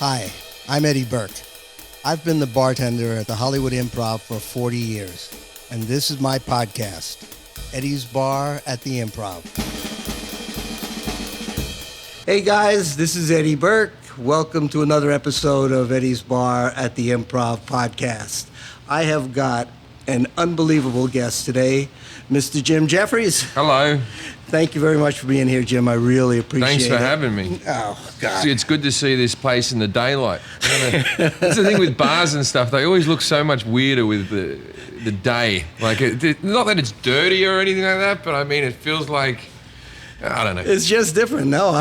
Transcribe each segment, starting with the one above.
Hi, I'm Eddie Burke. I've been the bartender at the Hollywood Improv for 40 years, and this is my podcast, Eddie's Bar at the Improv. Hey guys, this is Eddie Burke. Welcome to another episode of Eddie's Bar at the Improv podcast. I have got an unbelievable guest today, Mr. Jim Jefferies. Hello. Thank you very much for being here, Jim. I really appreciate it. Thanks for having me. Oh, God. See, it's good to see this place in the daylight. That's the thing with bars and stuff. They always look so much weirder with the day. Like, not that it's dirty or anything like that, but I mean, it feels like, I don't know. It's just different. No,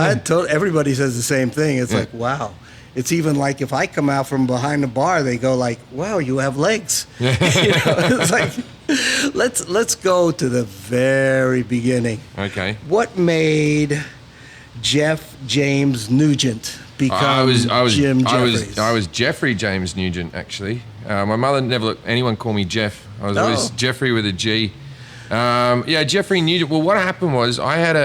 everybody says the same thing. It's like, wow. It's even like if I come out from behind the bar, they go like, wow, you have legs. It's like, let's go to the very beginning. Okay. What made Jeff James Nugent become Jim Jefferies? I was Jeffrey James Nugent, actually. My mother never let anyone call me Jeff. I was always Jeffrey with a G. Jeffrey Nugent. Well, what happened was I had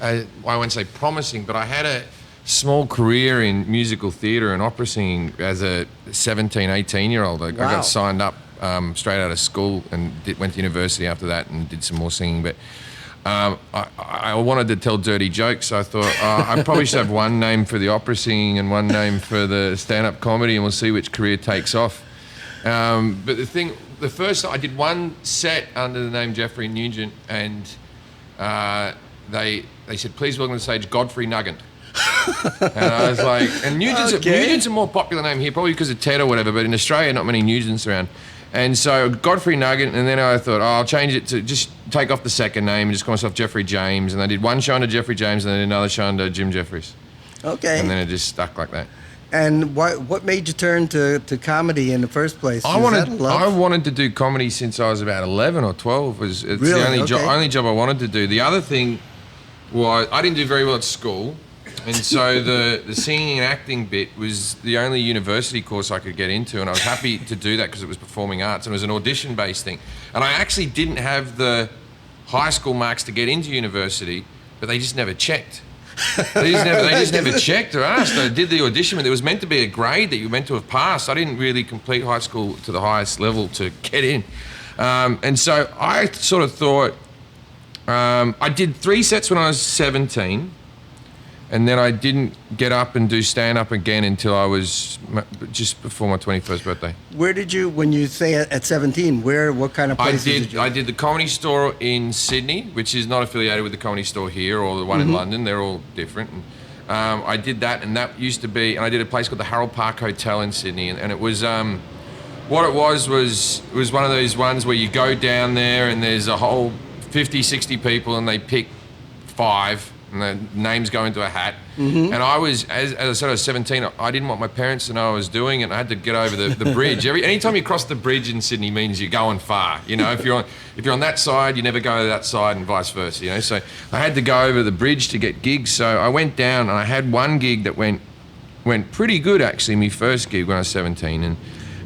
I won't say promising, but I had a small career in musical theatre and opera singing as a 17, 18-year-old. I got signed up straight out of school and went to university after that and did some more singing. But I wanted to tell dirty jokes, so I thought I probably should have one name for the opera singing and one name for the stand-up comedy, and we'll see which career takes off. But the first I did one set under the name Jeffrey Nugent, and they said, please welcome to the stage Godfrey Nugent. And I was like, and Nugent's a more popular name here, probably because of Ted or whatever, but in Australia, not many Nugents around. And so Godfrey Nugent, and then I thought, I'll change it to just take off the second name and just call myself Jeffrey James. And I did one show under Jeffrey James and then another show under Jim Jefferies. Okay. And then it just stuck like that. And what made you turn to comedy in the first place? I wanted to do comedy since I was about 11 or 12. It's really? The only job I wanted to do. The other thing was I didn't do very well at school. And so the singing and acting bit was the only university course I could get into, and I was happy to do that because it was performing arts and it was an audition-based thing. And I actually didn't have the high school marks to get into university, but they just never checked. They just never checked or asked. I did the audition, but it was meant to be a grade that you were meant to have passed. I didn't really complete high school to the highest level to get in. And so I sort of thought, I did 3 sets when I was 17. And then I didn't get up and do stand-up again until I was just before my 21st birthday. Where did you, when you say at 17, what kind of places did you? I did the Comedy Store in Sydney, which is not affiliated with the Comedy Store here or the one in London. They're all different. And, I did that, and that used to be, and I did a place called the Harold Park Hotel in Sydney, and it was, what it was one of those ones where you go down there and there's a whole 50, 60 people and they pick 5. And the names go into a hat. And I was, as I said, I was 17. I didn't want my parents to know what I was doing, and I had to get over the bridge. Anytime you cross the bridge in Sydney means you're going far. You know, if you're on that side, you never go to that side, and vice versa. You know, so I had to go over the bridge to get gigs. So I went down, and I had one gig that went pretty good actually. My first gig when I was 17,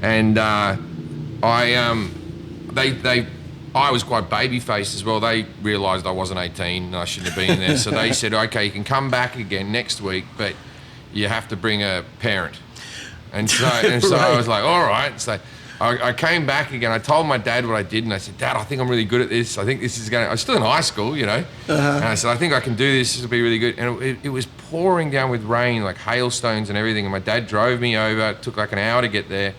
and I was quite baby-faced as well. They realised I wasn't 18 and I shouldn't have been there. So they said, okay, you can come back again next week, but you have to bring a parent. And so I was like, all right. So I came back again. I told my dad what I did, and I said, Dad, I think I'm really good at this. I think this is going to... I was still in high school, you know. And I said, I think I can do this. This will be really good. And it was pouring down with rain, like hailstones and everything. And my dad drove me over. It took like an hour to get there.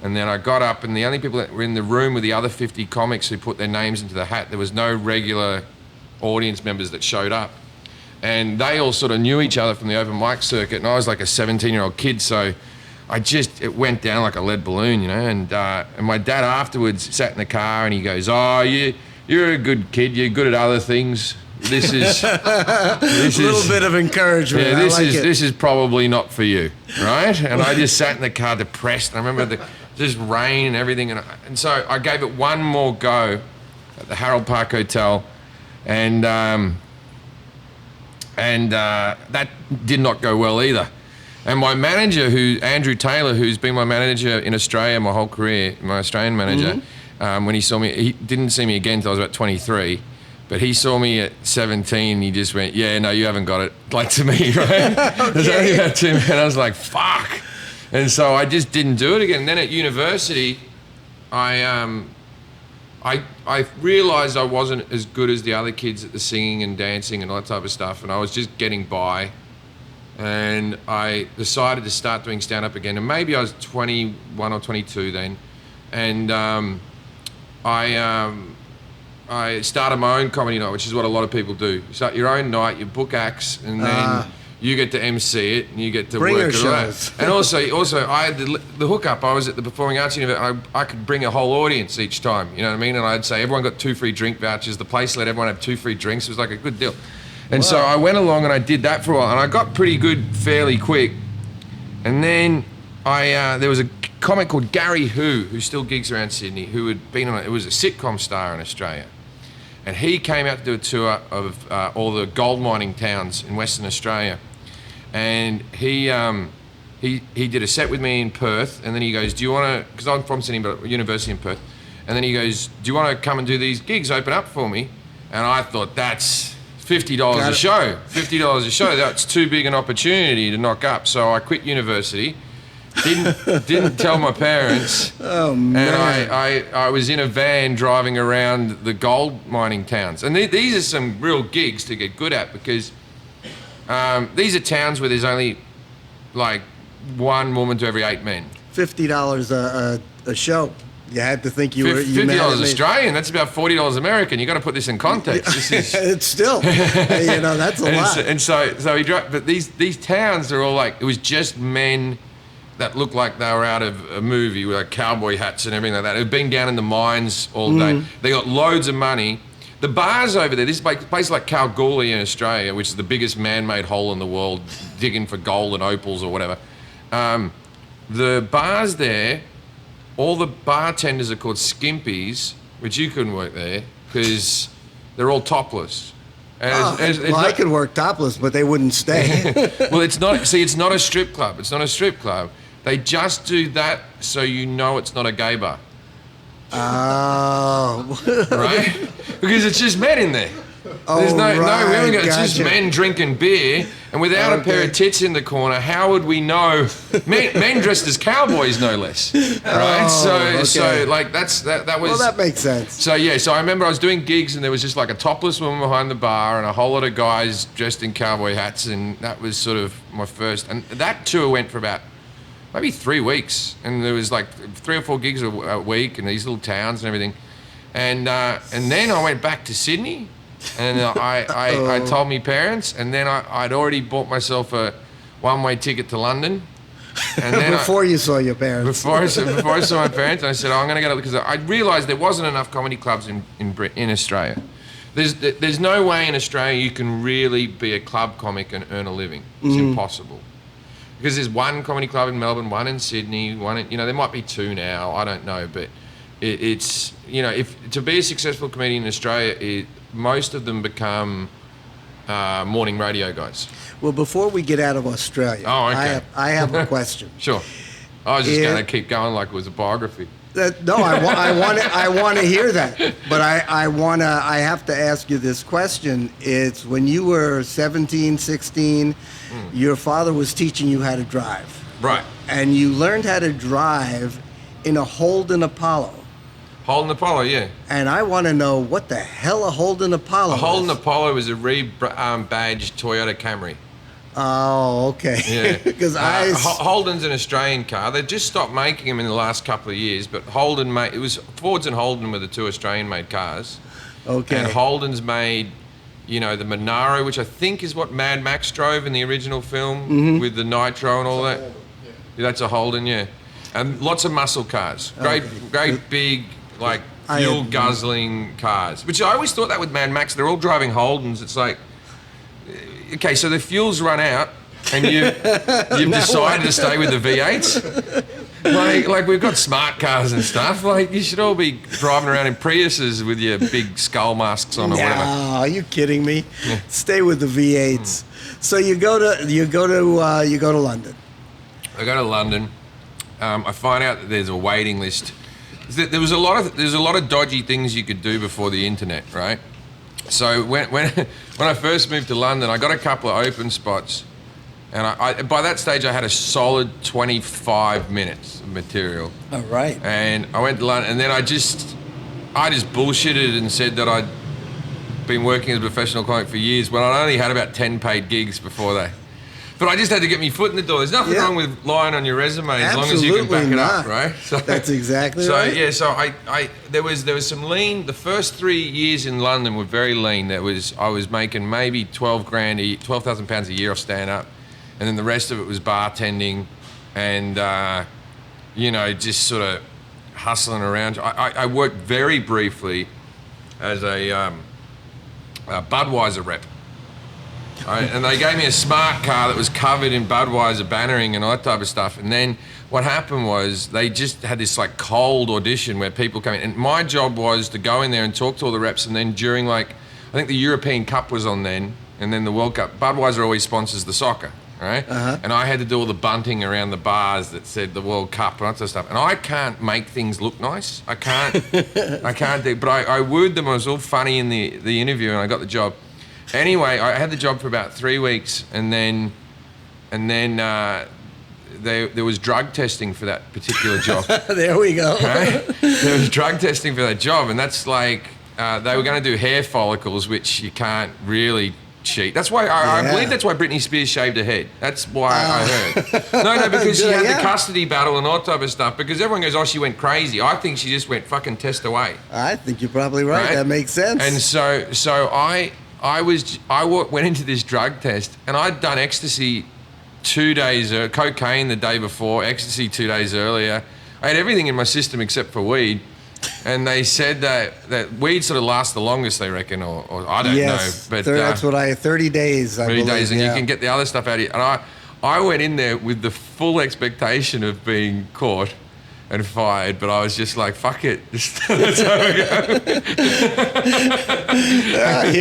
And then I got up, and the only people that were in the room were the other 50 comics who put their names into the hat. There was no regular audience members that showed up. And they all sort of knew each other from the open mic circuit, and I was like a 17-year-old kid, so it went down like a lead balloon, you know. And my dad afterwards sat in the car, and he goes, oh, you're a good kid, you're good at other things. This is a little bit of encouragement. Yeah, this is probably not for you, right? And I just sat in the car depressed. And I remember just rain and everything, and so I gave it one more go at the Harold Park Hotel, and that did not go well either. And my manager, Andrew Taylor, who's been my manager in Australia my whole career, my Australian manager, when he saw me, he didn't see me again until I was about 23. But he saw me at 17. He just went, yeah, no, you haven't got it. Like to me, right? Okay. There's only about 2 minutes. I was like, fuck. And so I just didn't do it again. And then at university, I realized I wasn't as good as the other kids at the singing and dancing and all that type of stuff. And I was just getting by. And I decided to start doing stand-up again. And maybe I was 21 or 22 then. And I started my own comedy night, which is what a lot of people do. You start your own night, you book acts, and then you get to MC it, and you get to work it out. And also, I had the hookup. I was at the Performing Arts University. I could bring a whole audience each time, you know what I mean? And I'd say everyone got 2 free drink vouchers. The place let everyone have 2 free drinks. It was like a good deal. And so I went along and I did that for a while, and I got pretty good fairly quick. And then there was a comic called Gary who still gigs around Sydney, who had been on it. It was a sitcom star in Australia. And he came out to do a tour of all the gold mining towns in Western Australia. And he did a set with me in Perth, and then he goes, do you want to, because I'm from Sydney, but university in Perth, and then he goes, do you want to come and do these gigs, open up for me? And I thought, that's $50 a show. $50 a show, that's too big an opportunity to knock up. So I quit university. Didn't tell my parents. Oh, man. And I was in a van driving around the gold mining towns. And these are some real gigs to get good at, because these are towns where there's only like 1 woman to every 8 men. $50 a show. You had to think you were $50 Australian. That's about $40 American. You got to put this in context. This is it's still, that's a lot. And so he drove. But these towns are all like, it was just men that looked like they were out of a movie with like cowboy hats and everything like that. They'd been down in the mines all day. They got loads of money. The bars over there, this place like Kalgoorlie in Australia, which is the biggest man-made hole in the world, digging for gold and opals or whatever. The bars there, all the bartenders are called skimpies, which you couldn't work there because they're all topless. I could work topless, but they wouldn't stay. Well, it's not a strip club. It's not a strip club. They just do that so you know it's not a gay bar. Oh. Right? Because it's just men in there. Oh, There's no, we haven't got, gotcha. It's just men drinking beer, and without a pair of tits in the corner, how would we know? Men dressed as cowboys, no less. Right? So like that was. Well, that makes sense. So I remember I was doing gigs, and there was just like a topless woman behind the bar, and a whole lot of guys dressed in cowboy hats, and that was sort of my first. And that tour went for about maybe 3 weeks, and there was like 3 or 4 gigs a week, in these little towns and everything. And then I went back to Sydney. And I told my parents, and then I'd already bought myself a one-way ticket to London. And then before you saw your parents. Before I saw my parents, I said, I'm going to go, because I realised there wasn't enough comedy clubs in Australia. There's no way in Australia you can really be a club comic and earn a living. It's impossible. Because there's 1 comedy club in Melbourne, 1 in Sydney, 1 in, there might be 2 now, I don't know, but it's if to be a successful comedian in Australia, most of them become morning radio guys. Well, before we get out of Australia, I have a question. Sure. I was just going to keep going like it was a biography. No, I want to hear that, but I have to ask you this question. It's when you were 17, 16, your father was teaching you how to drive. Right. And you learned how to drive in a Holden Apollo. Holden Apollo, yeah. And I want to know what the hell a Holden Apollo is. A Holden Apollo is a rebadged Toyota Camry. Oh, okay. Yeah. Because Holden's an Australian car. They just stopped making them in the last couple of years, but it was Fords and Holden were the 2 Australian-made cars. Okay. And Holden's made, the Monaro, which I think is what Mad Max drove in the original film with the nitro and all that. Yeah, that's a Holden, yeah. And lots of muscle cars. Great big, like, fuel-guzzling cars. Which I always thought that with Mad Max. They're all driving Holdens. It's like, okay, so the fuel's run out, and you've decided to stay with the V8s? Like we've got smart cars and stuff. Like, you should all be driving around in Priuses with your big skull masks on or whatever. Are you kidding me? Yeah. Stay with the V8s. So you go to London. I go to London. I find out that there's a waiting list. There's a lot of dodgy things you could do before the internet, right? So when I first moved to London, I got a couple of open spots, and I by that stage I had a solid 25 minutes of material. All right. And I went to London, and then I just bullshitted and said that I'd been working as a professional comic for years when I only had about 10 paid gigs before that. But I just had to get my foot in the door. There's nothing wrong with lying on your resume as long as you can back it up, right? So, that's exactly right. So yeah, so I there was some lean. The first 3 years in London were very lean. I was making maybe 12,000 pounds a year off stand up, and then the rest of it was bartending, and just sort of hustling around. I worked very briefly as a Budweiser rep. And they gave me a smart car that was covered in Budweiser bannering and all that type of stuff. And then what happened was they just had this like cold audition where people came in. And my job was to go in there and talk to all the reps. And then during I think the European Cup was on then, and then the World Cup, Budweiser always sponsors the soccer, right? Uh-huh. And I had to do all the bunting around the bars that said the World Cup and that sort of stuff. And I can't make things look nice. I can't do, but I wooed them. I was all funny in the interview, and I got the job. Anyway, I had the job for about 3 weeks, and then there was drug testing for that particular job. There we go. Right? There was drug testing for that job, and that's like they were going to do hair follicles, which you can't really cheat. That's why I believe that's why Britney Spears shaved her head. That's why I heard. No, because she had the custody battle and all type of stuff. Because everyone goes, oh, she went crazy. I think she just went fucking test away. I think you're probably right. That makes sense. And so I went into this drug test, and I'd done ecstasy 2 days, cocaine the day before, ecstasy 2 days earlier. I had everything in my system except for weed, and they said that weed sort of lasts the longest, they reckon, or I don't know. But that's what 30 days. 30 days, and you can get the other stuff out of you. And I went in there with the full expectation of being caught and fired, but I was just like, fuck it. That's how we go.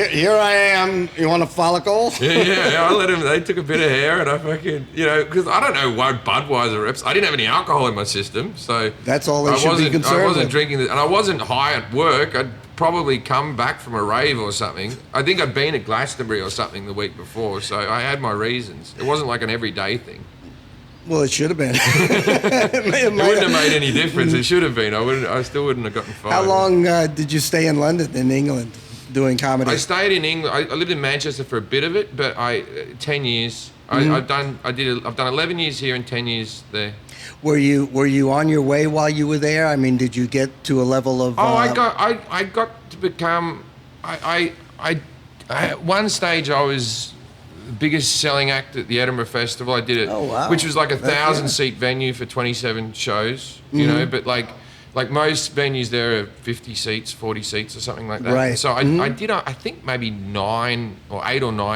Here I am. You want a follicle? Yeah. I let them, they took a bit of hair, and I fucking, because I don't know why Budweiser reps. I didn't have any alcohol in my system, so that's all they should be concerned with. I wasn't drinking, and I wasn't high at work. I'd probably come back from a rave or something. I think I'd been at Glastonbury or something the week before, so I had my reasons. It wasn't like an everyday thing. Well, it should have been. It wouldn't have made any difference. It should have been. I still wouldn't have gotten fired. How long did you stay in London, in England, doing comedy? I stayed in England. I lived in Manchester for a bit of it, but 10 years. I've done 11 years here and 10 years there. Were you on your way while you were there? I mean, did you get to a level of? I got to become. At one stage I was the biggest selling act at the Edinburgh Festival. I did it, which was like a 1,000-seat venue for 27 shows, you know, but like most venues there are 50 seats, 40 seats or something like that. Right. So I did, I think maybe 8 or 9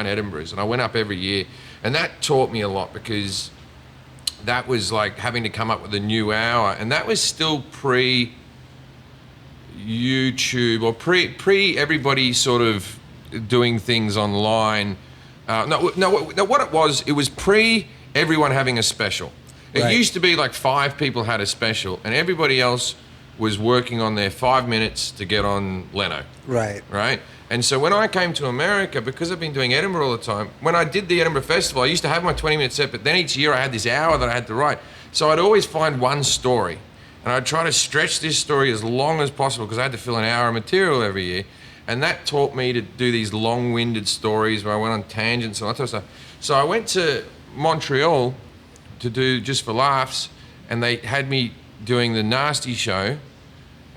Edinburghs, and I went up every year. And that taught me a lot, because that was like having to come up with a new hour, and that was still pre-YouTube or pre everybody sort of doing things online. What it was pre everyone having a special. It used to be like 5 people had a special, and everybody else was working on their 5 minutes to get on Leno. Right. And so when I came to America, because I've been doing Edinburgh all the time, when I did the Edinburgh Festival, I used to have my 20-minute set, but then each year I had this hour that I had to write. So I'd always find one story, and I'd try to stretch this story as long as possible, because I had to fill an hour of material every year. And that taught me to do these long-winded stories where I went on tangents and all that sort of stuff. So I went to Montreal to do Just for Laughs, and they had me doing the Nasty Show.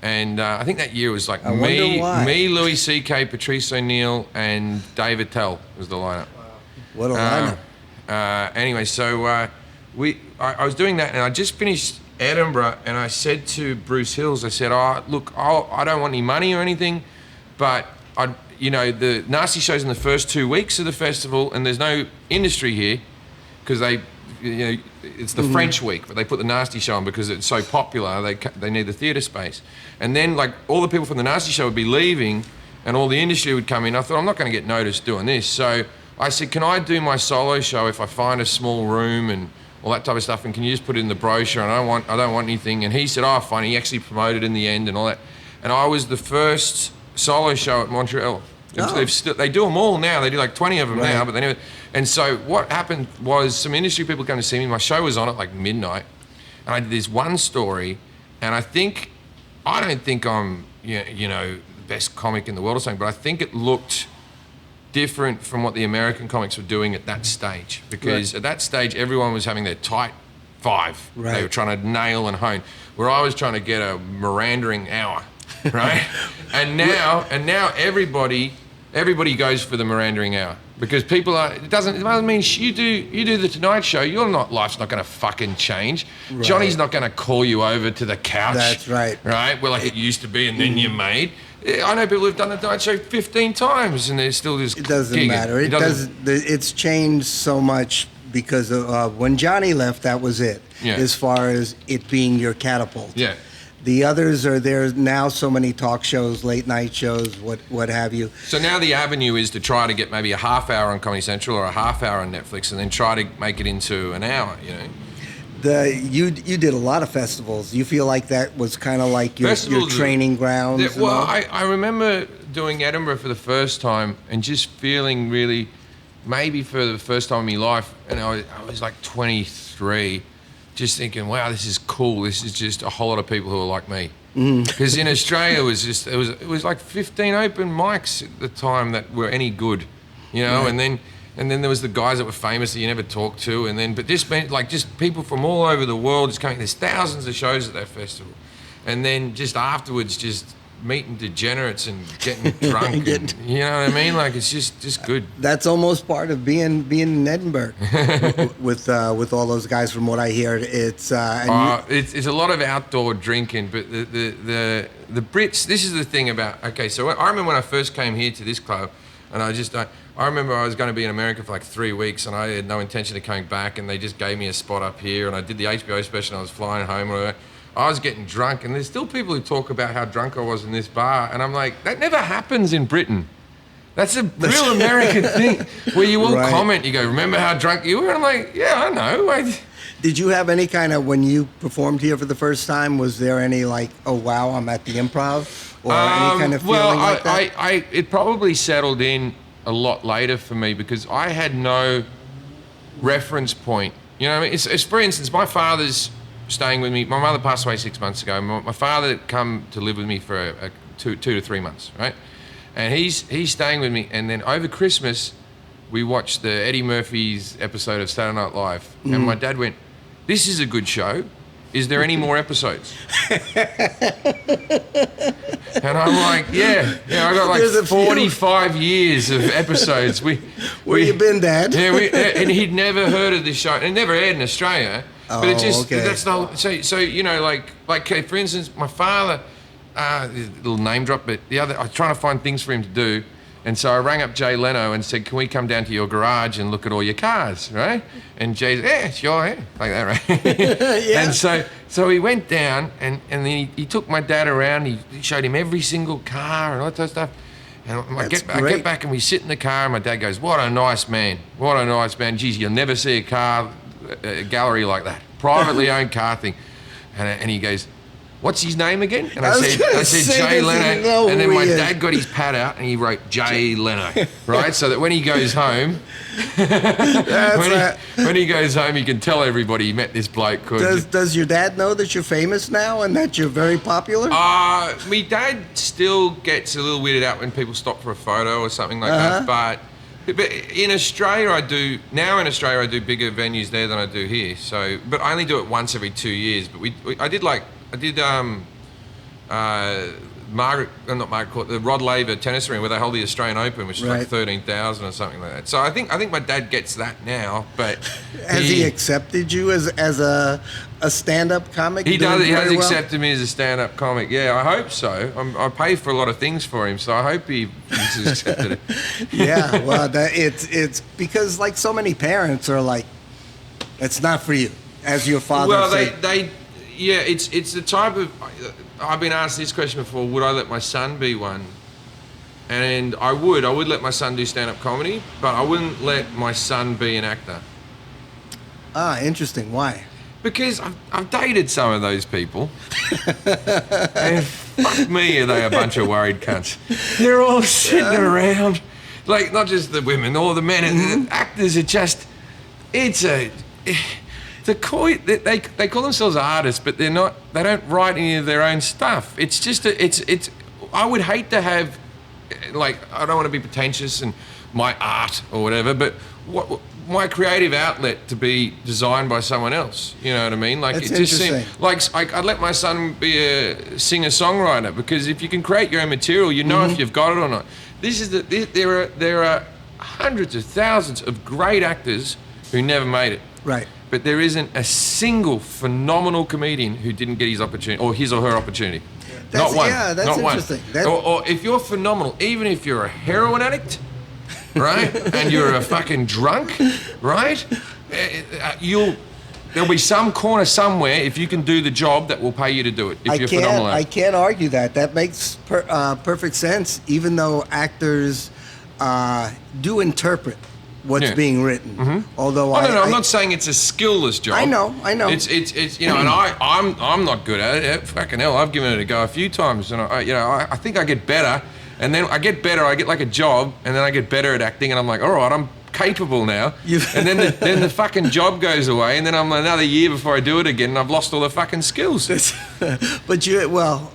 And I think that year was like me, Louis C.K., Patrice O'Neill, and Dave Attell was the lineup. Wow. What a lineup. Anyway, so I was doing that, and I just finished Edinburgh, and I said to Bruce Hills, I said, look, I don't want any money or anything, but the Nasty Show's in the first 2 weeks of the festival, and there's no industry here, because it's the French week, but they put the Nasty Show on because it's so popular. They need the theatre space, and then like all the people from the Nasty Show would be leaving, and all the industry would come in. I thought, I'm not going to get noticed doing this, so I said, can I do my solo show if I find a small room and all that type of stuff, and can you just put it in the brochure? And I don't want anything. And he said, fine. He actually promoted in the end and all that, and I was the first solo show at Montreal. They do them all now. They do like 20 of them now, but they never. And so what happened was some industry people came to see me. My show was on at like midnight, and I did this one story, and I don't think I'm the best comic in the world or something, but I think it looked different from what the American comics were doing at that stage, because at that stage everyone was having their tight five. They were trying to nail and hone, where I was trying to get a Mirandering hour, right? and now everybody goes for the Mirandering hour, because people are. It doesn't mean you do the Tonight Show. Life's not going to fucking change. Johnny's not going to call you over to the couch. That's right. Right, well, like it used to be, and then you're made. I know people who've done the Tonight Show 15 times, and they're still just. It doesn't matter. It's changed so much, because when Johnny left, that was it. Yeah. As far as it being your catapult. Yeah. The others are there now. So many talk shows, late night shows, what have you. So now the avenue is to try to get maybe a half hour on Comedy Central or a half hour on Netflix, and then try to make it into an hour. You did a lot of festivals. You feel like that was kind of like your training grounds? I remember doing Edinburgh for the first time and just feeling really, maybe for the first time in my life, and I was like 23, just thinking, wow, this is cool. This is just a whole lot of people who are like me. Because in Australia, it was like 15 open mics at the time that were any good, and then there was the guys that were famous that you never talked to, but just people from all over the world just coming. There's thousands of shows at that festival, and then just afterwards, just meeting degenerates and getting drunk. You know what I mean? Like, it's just good. That's almost part of being in Edinburgh with all those guys. From what I hear, it's a lot of outdoor drinking. But the Brits. This is the thing about. Okay, so I remember when I first came here to this club, and I remember I was going to be in America for like 3 weeks, and I had no intention of coming back, and they just gave me a spot up here, and I did the HBO special, and I was flying home. I was getting drunk, and there's still people who talk about how drunk I was in this bar, and I'm like, that never happens in Britain. That's a real American thing, where you all comment, you go, remember how drunk you were? And I'm like, yeah, I know. Did you have any kind of, when you performed here for the first time, was there any like, oh wow, I'm at the Improv, or any kind of feeling like that? It probably settled in a lot later for me, because I had no reference point. You know what I mean? It's for instance, my father's staying with me. My mother passed away 6 months ago. My father come to live with me for 2 to 3 months, right? And he's staying with me. And then over Christmas, we watched the Eddie Murphy's episode of Saturday Night Live. And my dad went, "This is a good show. Is there any more episodes?" And I'm like, yeah, I got like 45 years of episods. Where you been, Dad? Yeah, and he'd never heard of this show. It never aired in Australia. But it just, that's the, like for instance, my father, little name drop, but I was trying to find things for him to do. And so I rang up Jay Leno and said, "Can we come down to your garage and look at all your cars?" Right? And Jay's, "Yeah, sure, yeah," like that, right? Yeah. And so he went down, and then he took my dad around. He showed him every single car and all that sort of stuff. And I get back and we sit in the car, and my dad goes, "What a nice man! What a nice man! Geez, you'll never see a car gallery like that, privately owned car thing." And he goes, "What's his name again?" And I said Jay Leno. And then my dad got his pad out and he wrote Jay Leno, right? So that when he goes home, when he goes home, he can tell everybody he met this bloke. Does your dad know that you're famous now and that you're very popular? My dad still gets a little weirded out when people stop for a photo or something like that. But in Australia, I do bigger venues there than I do here. So, but I only do it once every 2 years. But I did not Margaret Court, the Rod Laver tennis arena where they hold the Australian Open, which is like 13,000 or something like that. So I think my dad gets that now. But has he accepted you as a stand-up comic? He does. He has accepted me as a stand-up comic. Yeah, I hope so. I pay for a lot of things for him, so I hope he's accepted it. Yeah, well, it's because like so many parents are like, it's not for you, as your father said. Yeah, it's the type of. I've been asked this question before. Would I let my son be one? And I would. I would let my son do stand-up comedy, but I wouldn't let my son be an actor. Interesting. Why? Because I've dated some of those people, and fuck me, are they a bunch of worried cunts. They're all sitting around, like not just the women or the men. And the actors are just, they call themselves artists, but they're not. They don't write any of their own stuff. It's just it's. I would hate to have, like, I don't want to be pretentious and my art or whatever, but my creative outlet to be designed by someone else. You know what I mean? Like, That's it just interesting. seemed like I'd let my son be a singer-songwriter, because if you can create your own material, you know if you've got it or not. There are hundreds of thousands of great actors who never made it. Right. But there isn't a single phenomenal comedian who didn't get his opportunity or his or her opportunity. Not one. Yeah, that's not interesting. One. Or if you're phenomenal, even if you're a heroin addict, right, and you're a fucking drunk, right, there'll be some corner somewhere, if you can do the job, that will pay you to do it. If you're phenomenal. I can't argue that. That makes perfect sense. Even though actors do interpret what's being written. Although I'm not saying it's a skillless job. I know. It's you know, and I'm not good at it. Fucking hell, I've given it a go a few times, and I think I get better, and then I get better. I get like a job, and then I get better at acting, and I'm like, all right, I'm capable now. And then the fucking job goes away, and then I'm another year before I do it again, and I've lost all the fucking skills. But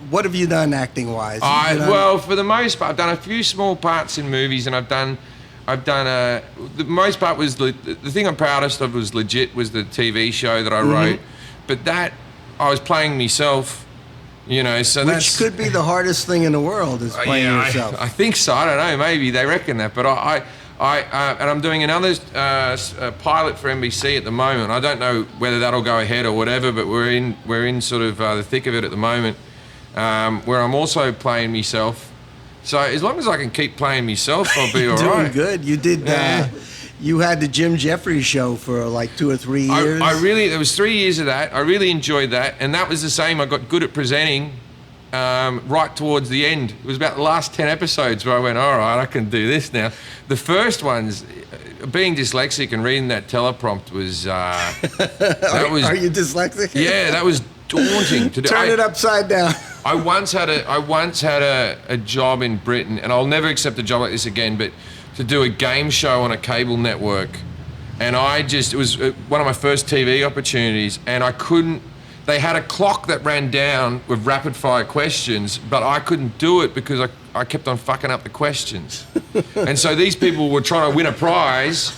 what have you done acting wise? Well, for the most part, I've done a few small parts in movies, and I've done the most part was the thing I'm proudest of was Legit, was the TV show that I wrote, but that I was playing myself, you know, so which could be the hardest thing in the world, is playing yourself. I think so. I don't know. Maybe they reckon that, but and I'm doing another pilot for NBC at the moment. I don't know whether that'll go ahead or whatever, but we're in sort of the thick of it at the moment, where I'm also playing myself. So as long as I can keep playing myself, I'll be all right. Doing good. You did. You had the Jim Jefferies Show for like 2 or 3 years. There was 3 years of that. I really enjoyed that, and that was the same. I got good at presenting right towards the end. It was about the last 10 episodes where I went, all right, I can do this now. The first ones, being dyslexic and reading that teleprompt was Are you dyslexic? Yeah, that was daunting to do. Turn it upside down. I once had a job in Britain, and I'll never accept a job like this again, but to do a game show on a cable network, and it was one of my first TV opportunities, and they had a clock that ran down with rapid fire questions, but I couldn't do it because I kept on fucking up the questions. And so these people were trying to win a prize,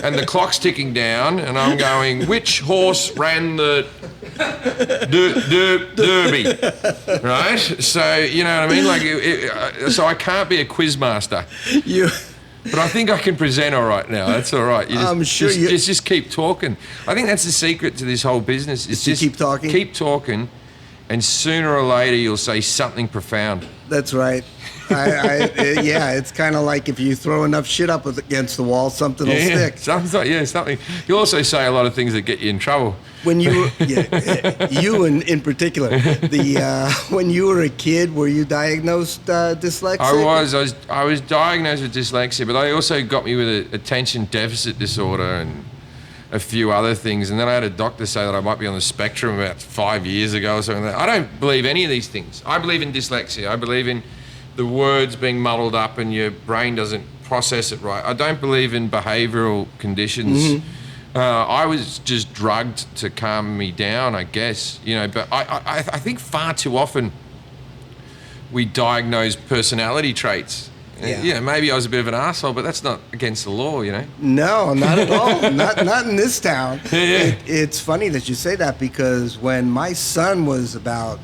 and the clock's ticking down, and I'm going, which horse ran the derby, right? So, you know what I mean? Like, so I can't be a quiz master. But I think I can present all right now. That's all right. I'm sure just keep talking. I think that's the secret to this whole business. Is just keep talking. Keep talking, and sooner or later you'll say something profound. That's right. It's kind of like if you throw enough shit up against the wall, something will stick. Something. You also say a lot of things that get you in trouble. When you, you in particular, when you were a kid, were you diagnosed dyslexic? I was diagnosed with dyslexia, but they also got me with a attention deficit disorder and a few other things. And then I had a doctor say that I might be on the spectrum about 5 years ago or something like that. I don't believe any of these things. I believe in dyslexia. I believe in the words being muddled up and your brain doesn't process it right. I don't believe in behavioural conditions. I was just drugged to calm me down, I guess, you know. But I think far too often we diagnose personality traits. Yeah. You know, maybe I was a bit of an asshole, but that's not against the law, you know. No, not at all. not in this town. Yeah. It's funny that you say that, because when my son was about,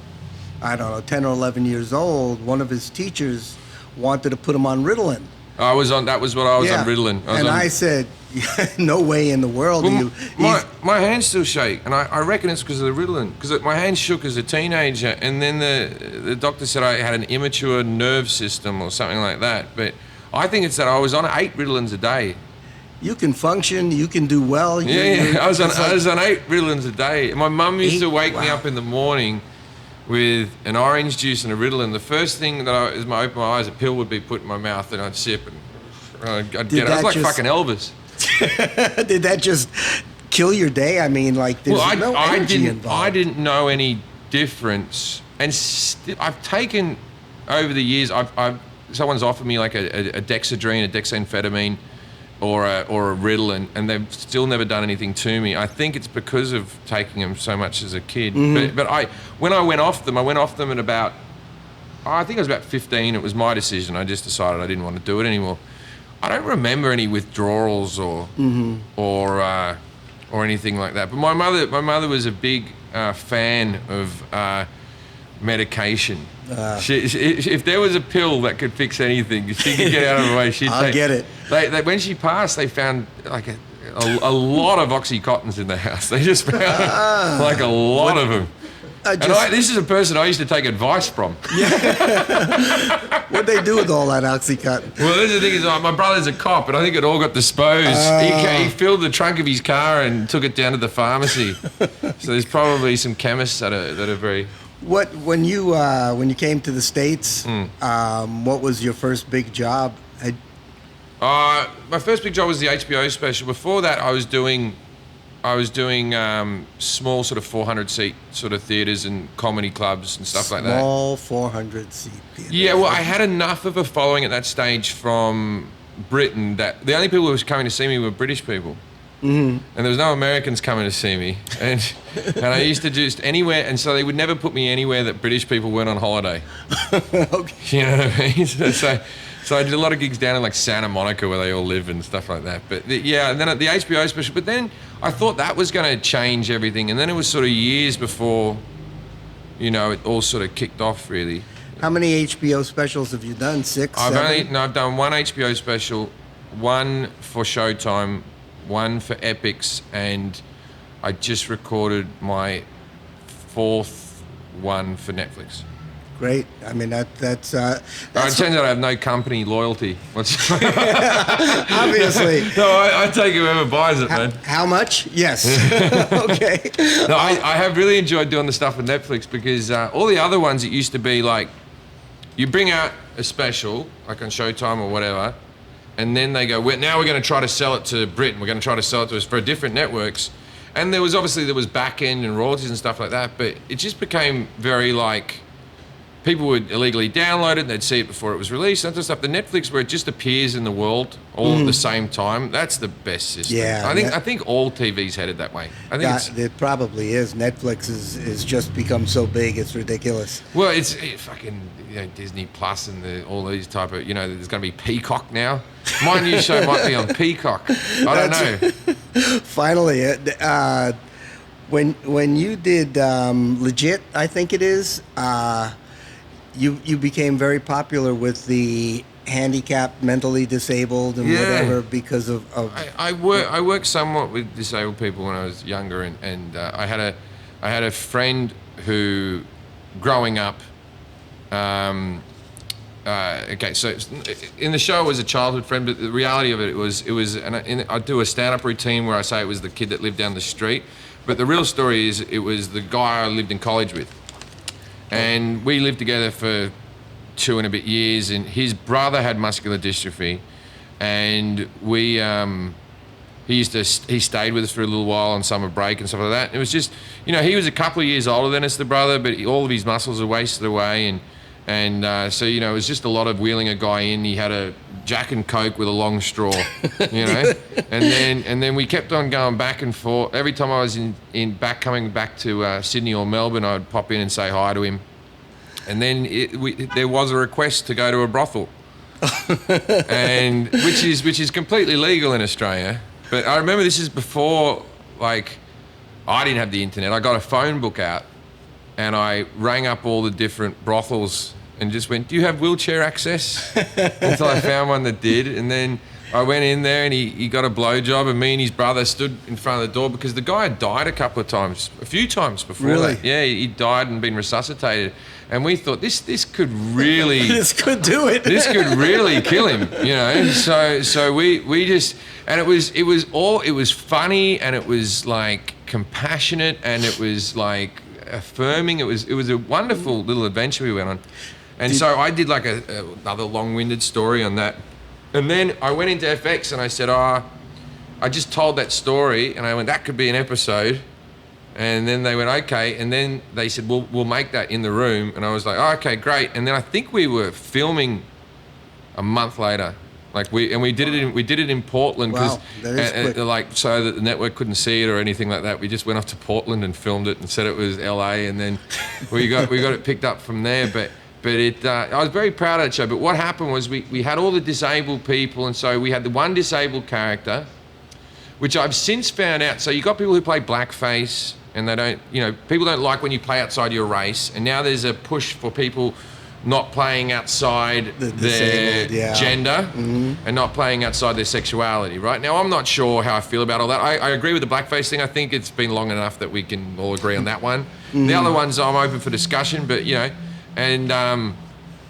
I don't know, 10 or 11 years old, one of his teachers wanted to put him on Ritalin. That was what I was on Ritalin. I said, no way in the world. Well, my hands still shake, and I reckon it's because of the Ritalin, because my hands shook as a teenager, and then the doctor said I had an immature nerve system or something like that. But I think it's that I was on 8 Ritalins a day. You can function, you can do well. I was on 8 Ritalins a day. My mum used to wake me up in the morning with an orange juice and a Ritalin. The first thing that as I opened my eyes, a pill would be put in my mouth, and I'd sip, and I'd get it. I was like fucking Elvis. Did that just kill your day? I mean, like, there's no energy involved. I didn't know any difference I've taken over the years. Someone's offered me like a Dexedrine, a dexamphetamine, or a Ritalin, and they've still never done anything to me. I think it's because of taking them so much as a kid. But when I went off them at about, I think I was about 15. It was my decision. I just decided I didn't want to do it anymore. I don't remember any withdrawals or anything like that. But my mother was a big fan of medication. If there was a pill that could fix anything, she could get out of the way. I'll get it. When she passed, they found like a lot of Oxycontins in the house. They just found like a lot of them. This is a person I used to take advice from. What'd they do with all that Oxycontin? Well, this is the thing is, my brother's a cop, and I think it all got disposed. He filled the trunk of his car and took it down to the pharmacy. So there's probably some chemists that are very. When you came to the States, what was your first big job? My first big job was the HBO Special. Before that, I was doing small sort of 400-seat sort of theatres and comedy clubs and stuff like that. Small 400-seat theatres. Yeah, well, I had enough of a following at that stage from Britain that the only people who was coming to see me were British people. And there was no Americans coming to see me, and I used to just anywhere, and so they would never put me anywhere that British people weren't on holiday. Okay. You know what I mean? So I did a lot of gigs down in like Santa Monica where they all live and stuff like that. But and then at the HBO Special, but then I thought that was going to change everything, and then it was sort of years before, it all sort of kicked off really. How many HBO specials have you done? 6, 7? I've done one HBO special, one for Showtime, one for Epix, and I just recorded my 4th one for Netflix. Great. I mean, that's it turns out I have no company loyalty. Obviously. No, I take whoever buys it, man. How much? Yes. Okay. No, I have really enjoyed doing the stuff with Netflix because all the other ones, it used to be like, you bring out a special, like on Showtime or whatever, and then they go, now we're going to try to sell it to Britain. We're going to try to sell it to us for different networks. And there was back end and royalties and stuff like that, but it just became very like, people would illegally download it, they'd see it before it was released, that sort of stuff. The Netflix, where it just appears in the world all at the same time, that's the best system. Yeah, I think all TV's headed that way. I think it probably is. Netflix is just become so big, it's ridiculous. Well, it's fucking Disney Plus and all these type of, there's going to be Peacock now. My new show might be on Peacock. I don't know. Finally, when you did Legit, I think it is, you became very popular with the handicapped, mentally disabled, and whatever because of. I worked somewhat with disabled people when I was younger, and I had a friend who, growing up. So in the show it was a childhood friend, but the reality of it was I do a stand-up routine where I say it was the kid that lived down the street, but the real story is it was the guy I lived in college with. And we lived together for 2 and a bit years, and his brother had muscular dystrophy, and he stayed with us for a little while on summer break and stuff like that. It was just, he was a couple of years older than us, the brother, but all of his muscles are wasted away, and so it was just a lot of wheeling a guy in. He had a Jack and Coke with a long straw, and then we kept on going back and forth. Every time I was coming back to Sydney or Melbourne, I'd pop in and say hi to him, and then there was a request to go to a brothel, and which is completely legal in Australia. But I remember this is before, like, I didn't have the internet. I got a phone book out, and I rang up all the different brothels and just went, do you have wheelchair access? Until I found one that did. And then I went in there and he got a blowjob, and me and his brother stood in front of the door because the guy had died a few times before that. Yeah, he died and been resuscitated. And we thought this could really this could do it. This could really kill him, So we just, and it was funny, and it was like compassionate, and it was like affirming. It was a wonderful little adventure we went on. And so I did like another long-winded story on that. And then I went into FX and I said, I just told that story, and I went, that could be an episode. And then they went, okay. And then they said, we'll make that in the room. And I was like, oh, okay, great. And then I think we were filming a month later. Like we did it in Portland because like so that the network couldn't see it or anything like that. We just went off to Portland and filmed it and said it was LA, and then we got it picked up from there. But I was very proud of that show. But what happened was we had all the disabled people, and so we had the one disabled character, which I've since found out. So you got people who play blackface, and they don't, people don't like when you play outside your race, and now there's a push for people not playing outside their gender and not playing outside their sexuality. Right now, I'm not sure how I feel about all that. I agree with the blackface thing. I think it's been long enough that we can all agree on that one. The other ones I'm open for discussion, but and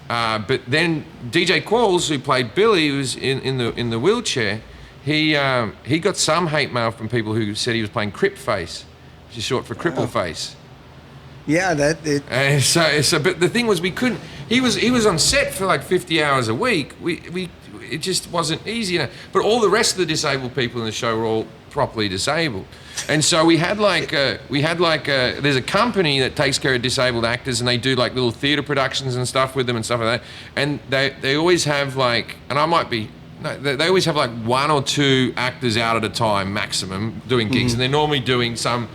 but then DJ Qualls, who played Billy, who was in the wheelchair, he got some hate mail from people who said he was playing crip face, which is short for cripple face. Yeah, And so, but the thing was, we couldn't. He was on set for like 50 hours a week. It just wasn't easy, But all the rest of the disabled people in the show were all properly disabled, and so we had there's a company that takes care of disabled actors, and they do like little theatre productions and stuff with them and stuff like that. And they always have like, and I might be. No, they always have like 1 or 2 actors out at a time maximum doing gigs, and they're normally doing some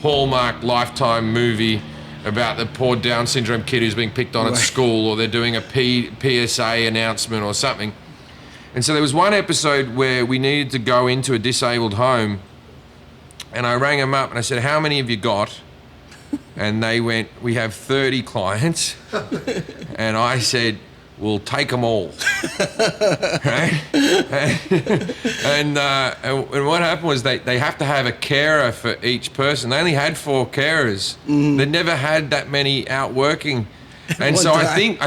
Hallmark Lifetime movie about the poor Down syndrome kid who's being picked on at school, or they're doing a PSA announcement or something. And so there was one episode where we needed to go into a disabled home, and I rang them up and I said, how many have you got? And they went, we have 30 clients. And I said, we'll take them all. Right? And what happened was they have to have a carer for each person. They only had 4 carers. They never had that many out working. And so I think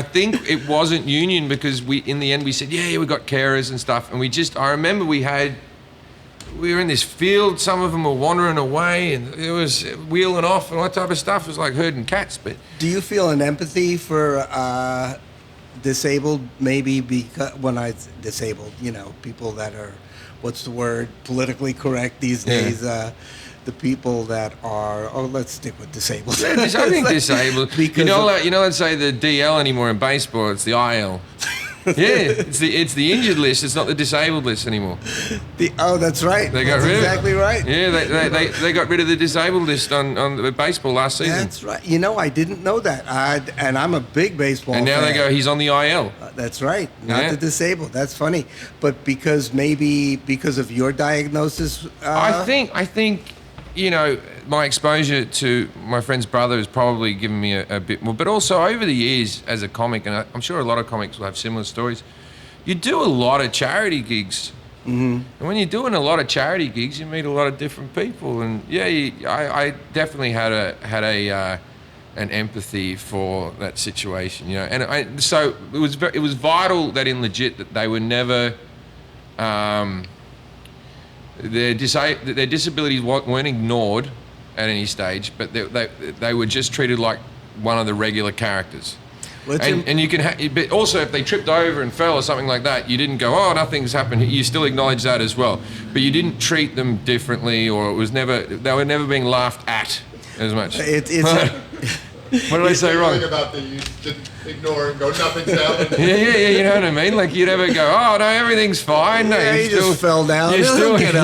it wasn't union because in the end we said, yeah, we got carers and stuff. And I remember we were in this field, some of them were wandering away, and it was wheeling off and all that type of stuff. It was like herding cats. But do you feel an empathy for disabled, maybe because when I disabled, people that are, what's the word, politically correct these days, the people that are, let's stick with disabled. Yeah, I think disabled. Let's say the DL anymore in baseball, it's the IL. Yeah, it's the injured list. It's not the disabled list anymore. That's right. That's exactly right. Yeah, they got rid of the disabled list on the baseball last season. That's right. I didn't know that. And I'm a big baseball fan. And now they go, he's on the IL. That's right. Not the disabled. That's funny. But because of your diagnosis. I think. My exposure to my friend's brother has probably given me a bit more. But also over the years as a comic, and I'm sure a lot of comics will have similar stories, you do a lot of charity gigs. And when you're doing a lot of charity gigs, you meet a lot of different people. And I definitely had an empathy for that situation. And so it was vital that in Legit that they were never... Their disabilities weren't ignored at any stage, but they were just treated like one of the regular characters. And you can, but also if they tripped over and fell or something like that, you didn't go, oh, nothing's happened. You still acknowledge that as well, but you didn't treat them differently, or they were never being laughed at as much. What did I say wrong? About you didn't ignore and go, nothing's happened. Yeah, you know what I mean? Like, you'd ever go, oh, no, everything's fine. No, you just fell down. You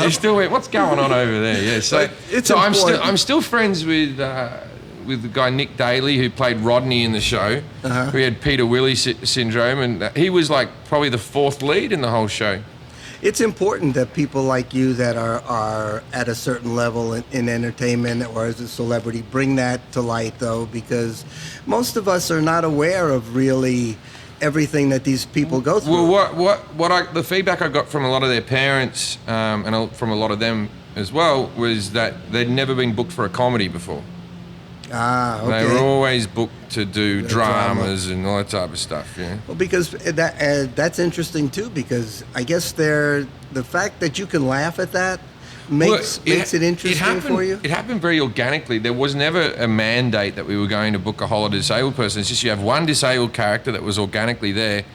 still went, what's going on over there? Yeah, so I'm still friends with the guy Nick Daly, who played Rodney in the show, who had Peter Willie syndrome, and he was like probably the 4th lead in the whole show. It's important that people like you that are at a certain level in entertainment or as a celebrity bring that to light, though, because most of us are not aware of really everything that these people go through. Well, the feedback I got from a lot of their parents and from a lot of them as well was that they'd never been booked for a comedy before. Okay. They were always booked to do dramas and all that type of stuff, yeah. Well, because that's interesting too, because I guess the fact that you can laugh at that makes it interesting for you. It happened very organically. There was never a mandate that we were going to book a whole disabled person. It's just you have one disabled character that was organically there.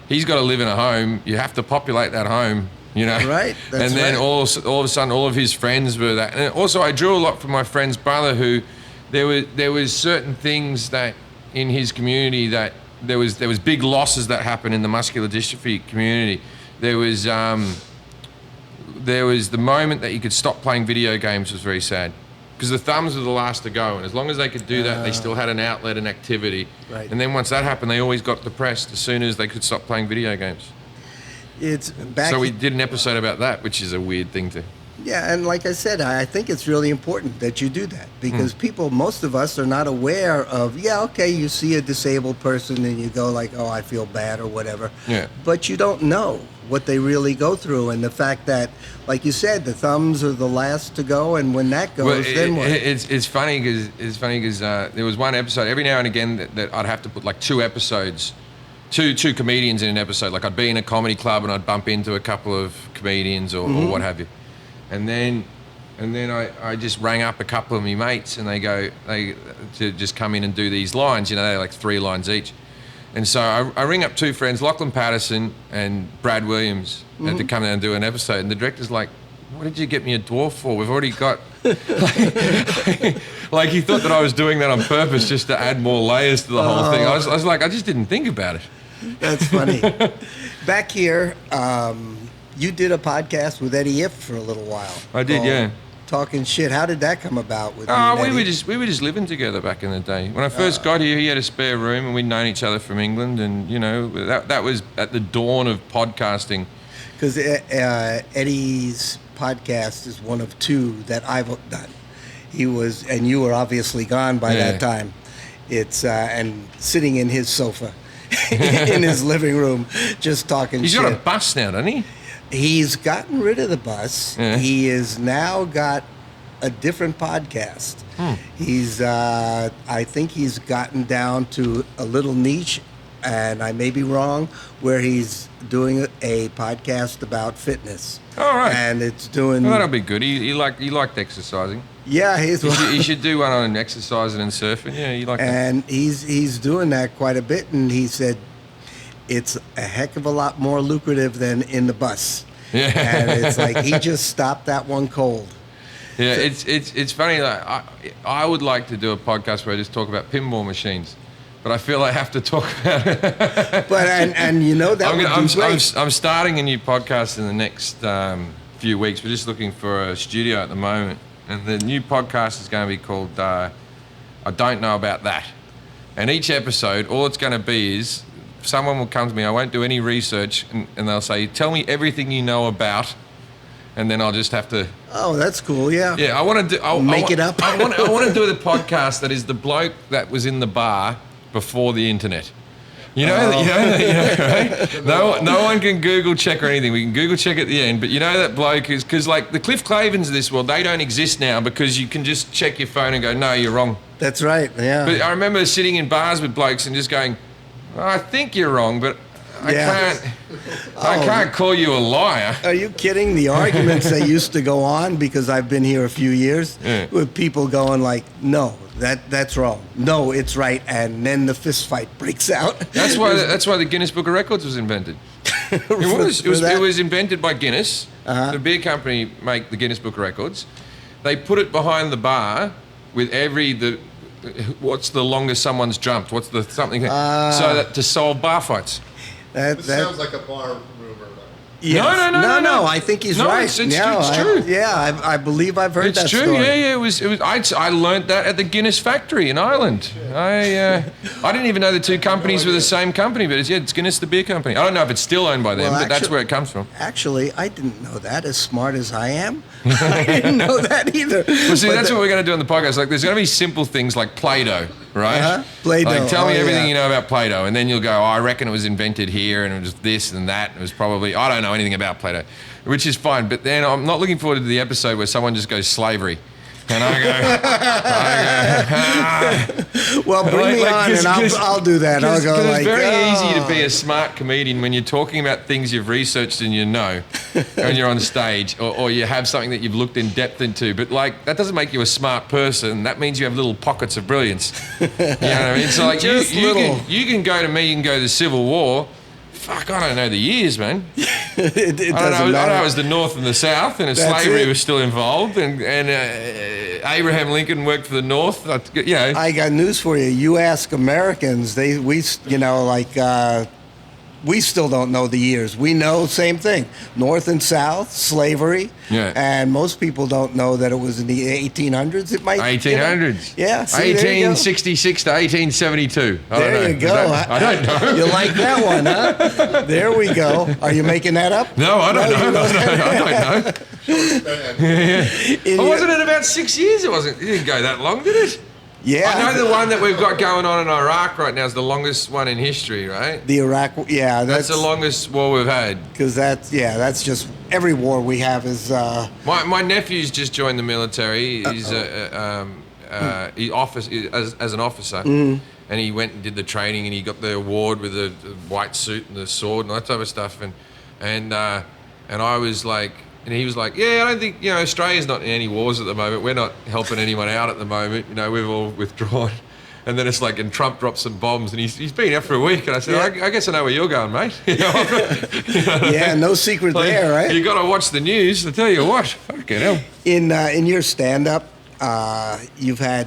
He's got to live in a home. You have to populate that home. you know. Right. That's and then right. all of a sudden, all of his friends were that. And also, I drew a lot from my friend's brother, who there was certain things that in his community that there was big losses that happened in the muscular dystrophy community. There was the moment that you could stop playing video games was very sad. Because the thumbs were the last to go, and as long as they could do that, they still had an outlet and activity. Right. And then once that happened, they always got depressed as soon as they could stop playing video games. It's back. So we did an episode about that, which is a weird thing to. Yeah, and like I said, I think it's really important that you do that because people, most of us, are not aware of. Yeah, okay, you see a disabled person and you go like, "Oh, I feel bad" or whatever. Yeah. But you don't know what they really go through, and the fact that, like you said, the thumbs are the last to go, and when that goes, then what? It's funny because there was one episode every now and again that I'd have to put like two episodes, two comedians in an episode. Like I'd be in a comedy club and I'd bump into a couple of comedians or what have you, and then I just rang up a couple of my mates and they to just come in and do these lines. You know, they're like 3 lines each. And so I ring up 2 friends, Lachlan Patterson and Brad Williams, to come down and do an episode. And the director's like, "What did you get me a dwarf for? We've already got..." like he thought that I was doing that on purpose just to add more layers to the whole thing. I was like, I just didn't think about it. That's funny. Back here, you did a podcast with Eddie If for a little while. I did, yeah. Talking shit. How did that come about? With you Oh, and we Eddie? were just living together back in the day. When I first got here, he had a spare room, and we'd known each other from England, and you know that was at the dawn of podcasting. Because Eddie's podcast is one of 2 that I've done. He was, and you were obviously gone by that time. It's and sitting in his sofa in his living room, just talking He's shit. got a bus now, doesn't he? He's gotten rid of the bus. Yeah. He has now got a different podcast. He's, I think he's gotten down to a little niche, and I may be wrong, where he's doing a podcast about fitness. All right. And it's doing. Well, that'll be good. He liked exercising. Yeah, he's. He should do one on exercising and surfing. Yeah, he liked that. And he's doing that quite a bit, and he said it's a heck of a lot more lucrative than in the bus. Yeah. And it's like he just stopped that one cold. Yeah, it's funny. Like, I would like to do a podcast where I just talk about pinball machines, but I feel I have to talk about it. But and you know that would be great. I'm starting a new podcast in the next few weeks. We're just looking for a studio at the moment, and the new podcast is going to be called "I Don't Know About That." And each episode, all it's going to be is someone will come to me. I won't do any research, and they'll say, "Tell me everything you know about," and then I'll just have to. Oh, that's cool. Yeah. Yeah, I want to do. Make it up. I want to do the podcast that is the bloke that was in the bar before the internet. You know, right? No one can Google check or anything. We can Google check at the end, but you know that bloke is because like the Cliff Clavens of this world, they don't exist now because you can just check your phone and go, "No, you're wrong." That's right. Yeah. But I remember sitting in bars with blokes and just going, "I think you're wrong, but I can't call you a liar." Are you kidding? The arguments that used to go on, because I've been here a few years, with people going like, "No, that's wrong. No, it's right," and then the fist fight breaks out. That's why the Guinness Book of Records was invented. It was invented by Guinness. The beer company make the Guinness Book of Records. They put it behind the bar with what's the longest someone's jumped? What's the something? So that to solve bar fights. This sounds like a bar rumor, though. Yes. No. I think he's right. It's true. I believe I've heard that story. story. Yeah. It was. I learned that at the Guinness factory in Ireland. I didn't even know the two companies were the same company, but it's Guinness, the beer company. I don't know if it's still owned by them, but that's where it comes from. Actually, I didn't know that. As smart as I am, I didn't know that either. Well, see, that's what we're going to do on the podcast. Like, there's going to be simple things like Play-Doh, right? Play-Doh. Like, tell me everything you know about Play-Doh, and then you'll go, I reckon it was invented here, and it was this and that. It was probably, I don't know anything about Play-Doh, which is fine. But then I'm not looking forward to the episode where someone just goes slavery. And I go, well, bring me on, and I'll do that. I'll go like, it's very easy to be a smart comedian when you're talking about things you've researched and you know, and you're on stage, or you have something that you've looked in depth into. But like, that doesn't make you a smart person. That means you have little pockets of brilliance. You know what I mean? So like, you can go to me, you can go to the Civil War, fuck, I don't know the years, man. It I doesn't don't know. matter. It was the North and the South, and slavery was still involved, and Abraham Lincoln worked for the North. You know. I got news for you. You ask Americans, we still don't know the years. We know same thing, North and South, slavery, and most people don't know that it was in the 1800s. It might 1800s. Yeah, see, 1866 to 1872. There you go. I don't know. You like that one, huh? There we go. Are you making that up? No, I don't know. I don't know. Wasn't it about 6 years? It didn't go that long, did it? Yeah. I know the one that we've got going on in Iraq right now is the longest one in history, right? The Iraq, yeah. That's the longest war we've had. Because that's just, every war we have is... My nephew's just joined the military. He's as an officer. And he went and did the training, and he got the award with the white suit and the sword and that type of stuff. And I was like... And he was like, yeah, I don't think, Australia's not in any wars at the moment. We're not helping anyone out at the moment. We've all withdrawn. And then it's like, and Trump dropped some bombs, and he's been out for a week. And I said, I guess I know where you're going, mate. Yeah, no secret there, right? You got to watch the news. I tell you what, fucking hell. In your stand-up, you've had,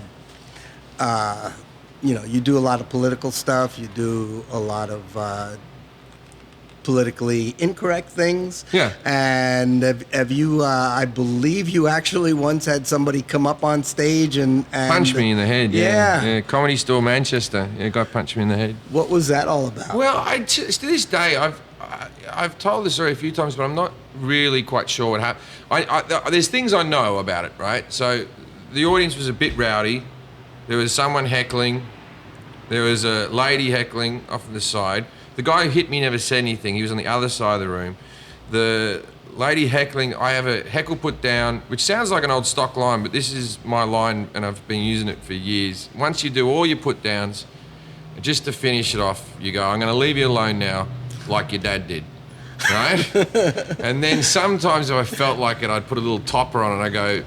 you do a lot of political stuff. You do a lot of politically incorrect things. Yeah. And have you, I believe you actually once had somebody come up on stage and punch me in the head, yeah. Comedy Store Manchester. Yeah, guy punched me in the head. What was that all about? Well, to this day, I've told the story a few times, but I'm not really quite sure what happened. There's things I know about it, right? So the audience was a bit rowdy. There was someone heckling. There was a lady heckling off on the side. The guy who hit me never said anything. He was on the other side of the room. The lady heckling, I have a heckle put down, which sounds like an old stock line, but this is my line, and I've been using it for years. Once you do all your put downs, just to finish it off, you go, I'm going to leave you alone now, like your dad did, right? And then sometimes if I felt like it, I'd put a little topper on it, and I go,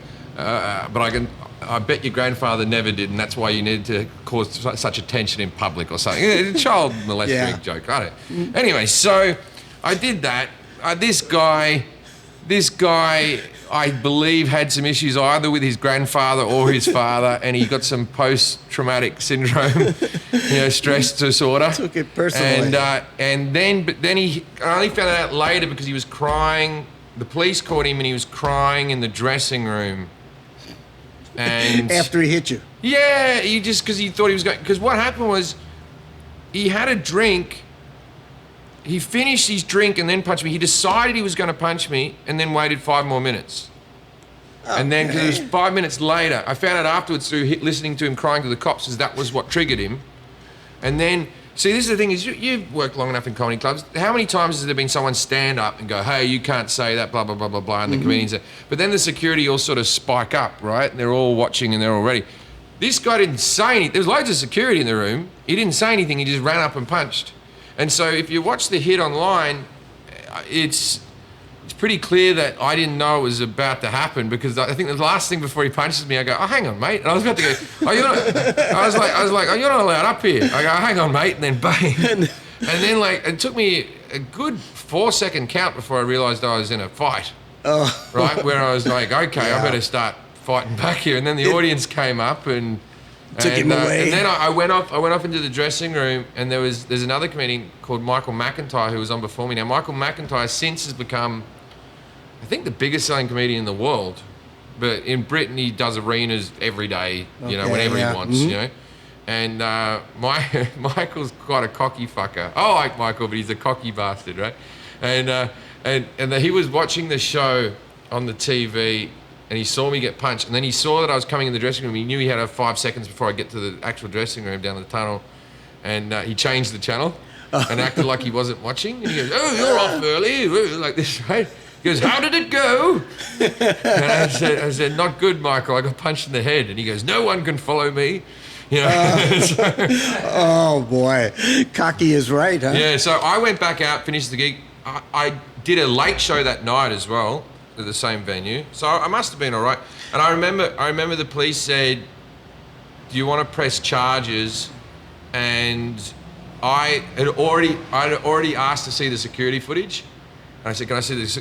but I bet your grandfather never did, and that's why you needed to cause such attention in public or something. A child molesting joke, I don't know. Anyway, so I did that. This guy, I believe, had some issues either with his grandfather or his father, and he got some post-traumatic syndrome, stress disorder. Took it personally. But then I only found it out later because he was crying. The police caught him, and he was crying in the dressing room. And after he hit you? Yeah, because he thought he was going... Because what happened was, he had a drink, he finished his drink and then punched me. He decided he was going to punch me and then waited 5 more minutes. Okay. And then, because it was 5 minutes later, I found out afterwards through listening to him crying to the cops, that was what triggered him. And then... See, this is the thing, is you've worked long enough in comedy clubs. How many times has there been someone stand up and go, hey, you can't say that, blah, blah, blah, blah, blah, and the comedians say, but then the security all sort of spike up, right? And they're all watching and they're all ready. This guy didn't say anything. There was loads of security in the room. He didn't say anything. He just ran up and punched. And so if you watch the hit online, it's pretty clear that I didn't know it was about to happen, because I think the last thing before he punches me, I go, oh, hang on, mate. And I was about to go, oh, you're not, I was like, oh, you're not allowed up here. I go, oh, hang on, mate. And then bang. And then it took me a good 4-second count before I realized I was in a fight. Oh. Right? Where I was like, okay, I better start fighting back here. And then the audience came up and took him away. And then I went off into the dressing room, and there's another comedian called Michael McIntyre who was on before me. Now, Michael McIntyre since has become, I think, the biggest selling comedian in the world, but in Britain he does arenas every day, whenever he wants, And Michael's quite a cocky fucker. I like Michael, but he's a cocky bastard, right? And he was watching the show on the TV, and he saw me get punched, and then he saw that I was coming in the dressing room. He knew he had 5 seconds before I get to the actual dressing room down the tunnel, and he changed the channel and acted like he wasn't watching. And he goes, "Oh, you're off early," like this, right? He goes, "How did it go?" And I said, "Not good, Michael. I got punched in the head." And he goes, "No one can follow me." Oh boy, cocky is right, huh? Yeah. So I went back out, finished the gig. I did a late show that night as well at the same venue. So I must have been all right. And I remember the police said, "Do you want to press charges?" And I'd already asked to see the security footage, and I said, "Can I see this?"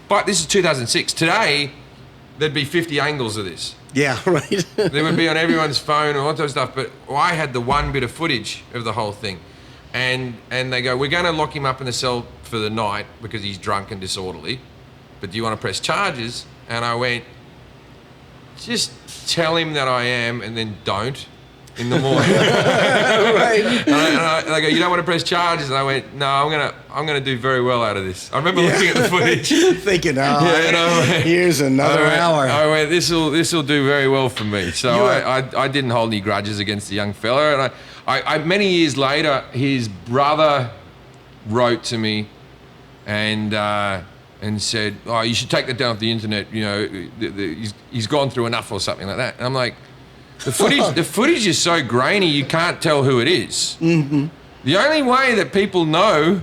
But this is 2006. Today, there'd be 50 angles of this. Yeah, right. They would be on everyone's phone and all that sort of stuff. But I had the one bit of footage of the whole thing, and they go, "We're going to lock him up in the cell for the night because he's drunk and disorderly. But do you want to press charges?" And I went, "Just tell him that I am, and then don't." In the morning, Right. and they go, "You don't want to press charges?" And I went, "No, I'm gonna do very well out of this." I remember looking at the footage, Thinking, here's another hour. I went, "This will do very well for me." So I didn't hold any grudges against the young fella, and I many years later, his brother wrote to me, and said, "Oh, you should take that down off the internet. You know, he's gone through enough or something like that." And I'm like, the footage is so grainy you can't tell who it is. Mm-hmm. The only way that people know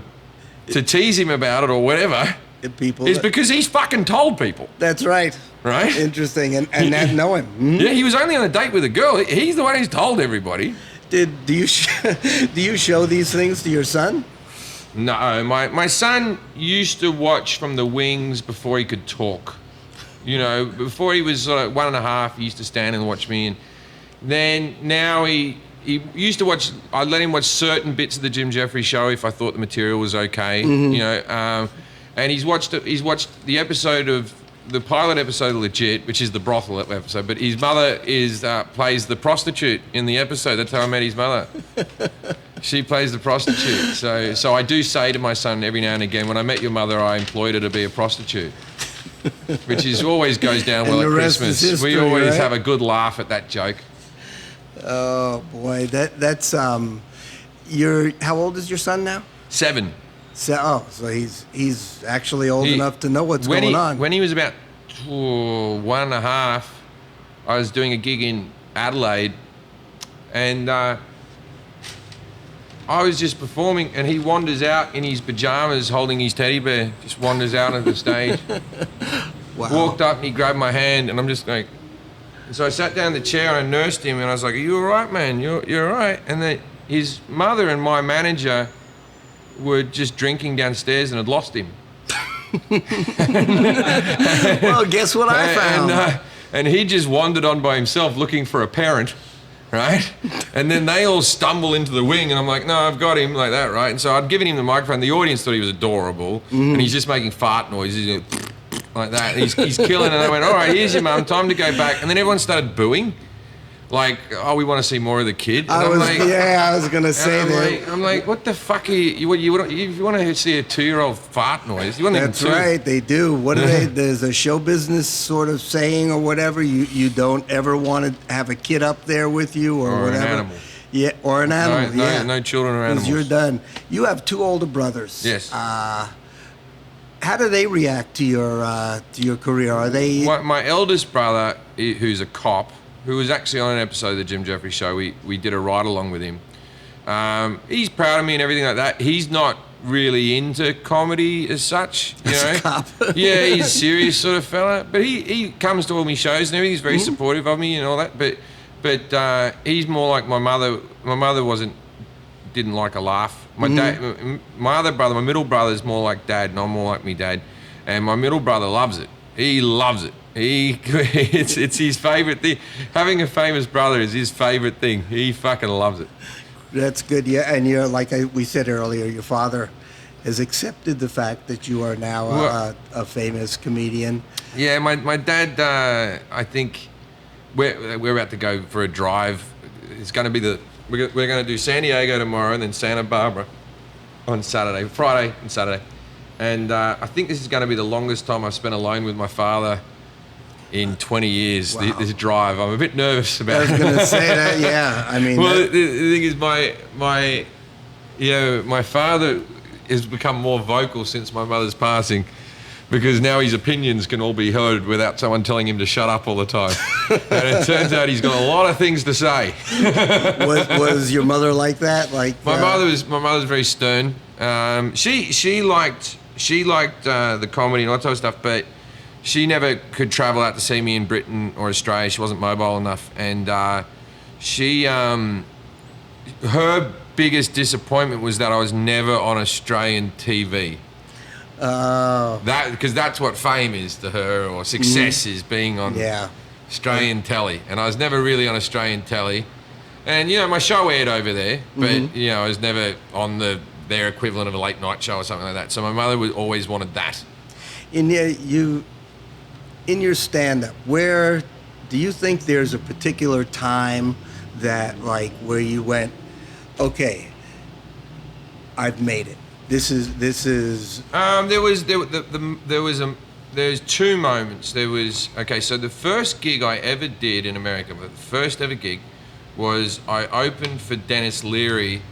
to tease him about it or whatever is because he's fucking told people. That's right. Right? Interesting, and that knowing. Mm-hmm. Yeah, he was only on a date with a girl. He's the one who's told everybody. Do you show these things to your son? No, my son used to watch from the wings before he could talk. You know, before he was sort of 1.5, he used to stand and watch me, and then now he used to watch. I let him watch certain bits of the Jim Jefferies Show if I thought the material was okay. Mm-hmm. You know, and he's watched the episode of the pilot episode of Legit, which is the brothel episode. But his mother plays the prostitute in the episode. That's how I met his mother. She plays the prostitute. So I do say to my son every now and again, when I met your mother, I employed her to be a prostitute. Which always goes down well at Christmas. History, we always right? have a good laugh at that joke. Oh boy, that's how old is your son now? 7. So he's actually old enough to know what's going on. When he was about 1.5, I was doing a gig in Adelaide, and I was just performing, and he wanders out in his pajamas holding his teddy bear, just wanders out on the stage. Wow. Walked up and he grabbed my hand, and I'm just like, so I sat down in the chair and I nursed him, and I was like, "Are you all right, man? You're all right?" And then his mother and my manager were just drinking downstairs and had lost him. Well, guess what I found? And he just wandered on by himself looking for a parent, right? And then they all stumble into the wing, and I'm like, "No, I've got him," like that, right? And so I'd given him the microphone. The audience thought he was adorable, and he's just making fart noises, like that. He's killing, and I went, "All right, here's your mum, time to go back." And then everyone started booing, like, "Oh, we want to see more of the kid." And I was gonna say that. I'm like, "What the fuck are you? If you want to see a 2-year-old fart noise, you want them That's right, they do. What do they? There's a show business sort of saying or whatever. You don't ever want to have a kid up there with you or whatever. An animal. Yeah, or an animal. No children or animals. You're done. You have 2 older brothers. Yes. How do they react to your career? Are they? My eldest brother, who's a cop, who was actually on an episode of the Jim Jefferies Show. We did a ride along with him. He's proud of me and everything like that. He's not really into comedy as such, you know. As a cop. Yeah, he's a serious sort of fella. But he comes to all my shows and everything. He's very supportive of me and all that. But he's more like my mother. My mother didn't like a laugh. My dad, my other brother, my middle brother is more like Dad, and I'm more like me dad. And my middle brother loves it. He loves it. It's his favorite thing. Having a famous brother is his favorite thing. He fucking loves it. That's good. Yeah, and you're like we said earlier, your father has accepted the fact that you are now a famous comedian. Yeah, my dad. I think we're about to go for a drive. It's going to be we're going to do San Diego tomorrow and then Santa Barbara on Friday and Saturday. And I think this is going to be the longest time I've spent alone with my father in 20 years, wow. This drive. I'm a bit nervous about it. I was going to say that, yeah. I mean, well, the thing is, my father has become more vocal since my mother's passing, because now his opinions can all be heard without someone telling him to shut up all the time. And it turns out he's got a lot of things to say. Was your mother like that? Like my mother's very stern. She liked the comedy and all that sort of stuff, but she never could travel out to see me in Britain or Australia. She wasn't mobile enough, and her biggest disappointment was that I was never on Australian TV. Because that's what fame is to her, or success is being on Australian telly. And I was never really on Australian telly. And, you know, my show aired over there, but, you know, I was never on their equivalent of a late night show or something like that. So my mother always wanted that. In your stand-up, where do you think there's a particular time that, like, where you went, okay, I've made it. There's two moments. So the first gig I ever did in America, the first ever gig, was I opened for Dennis Leary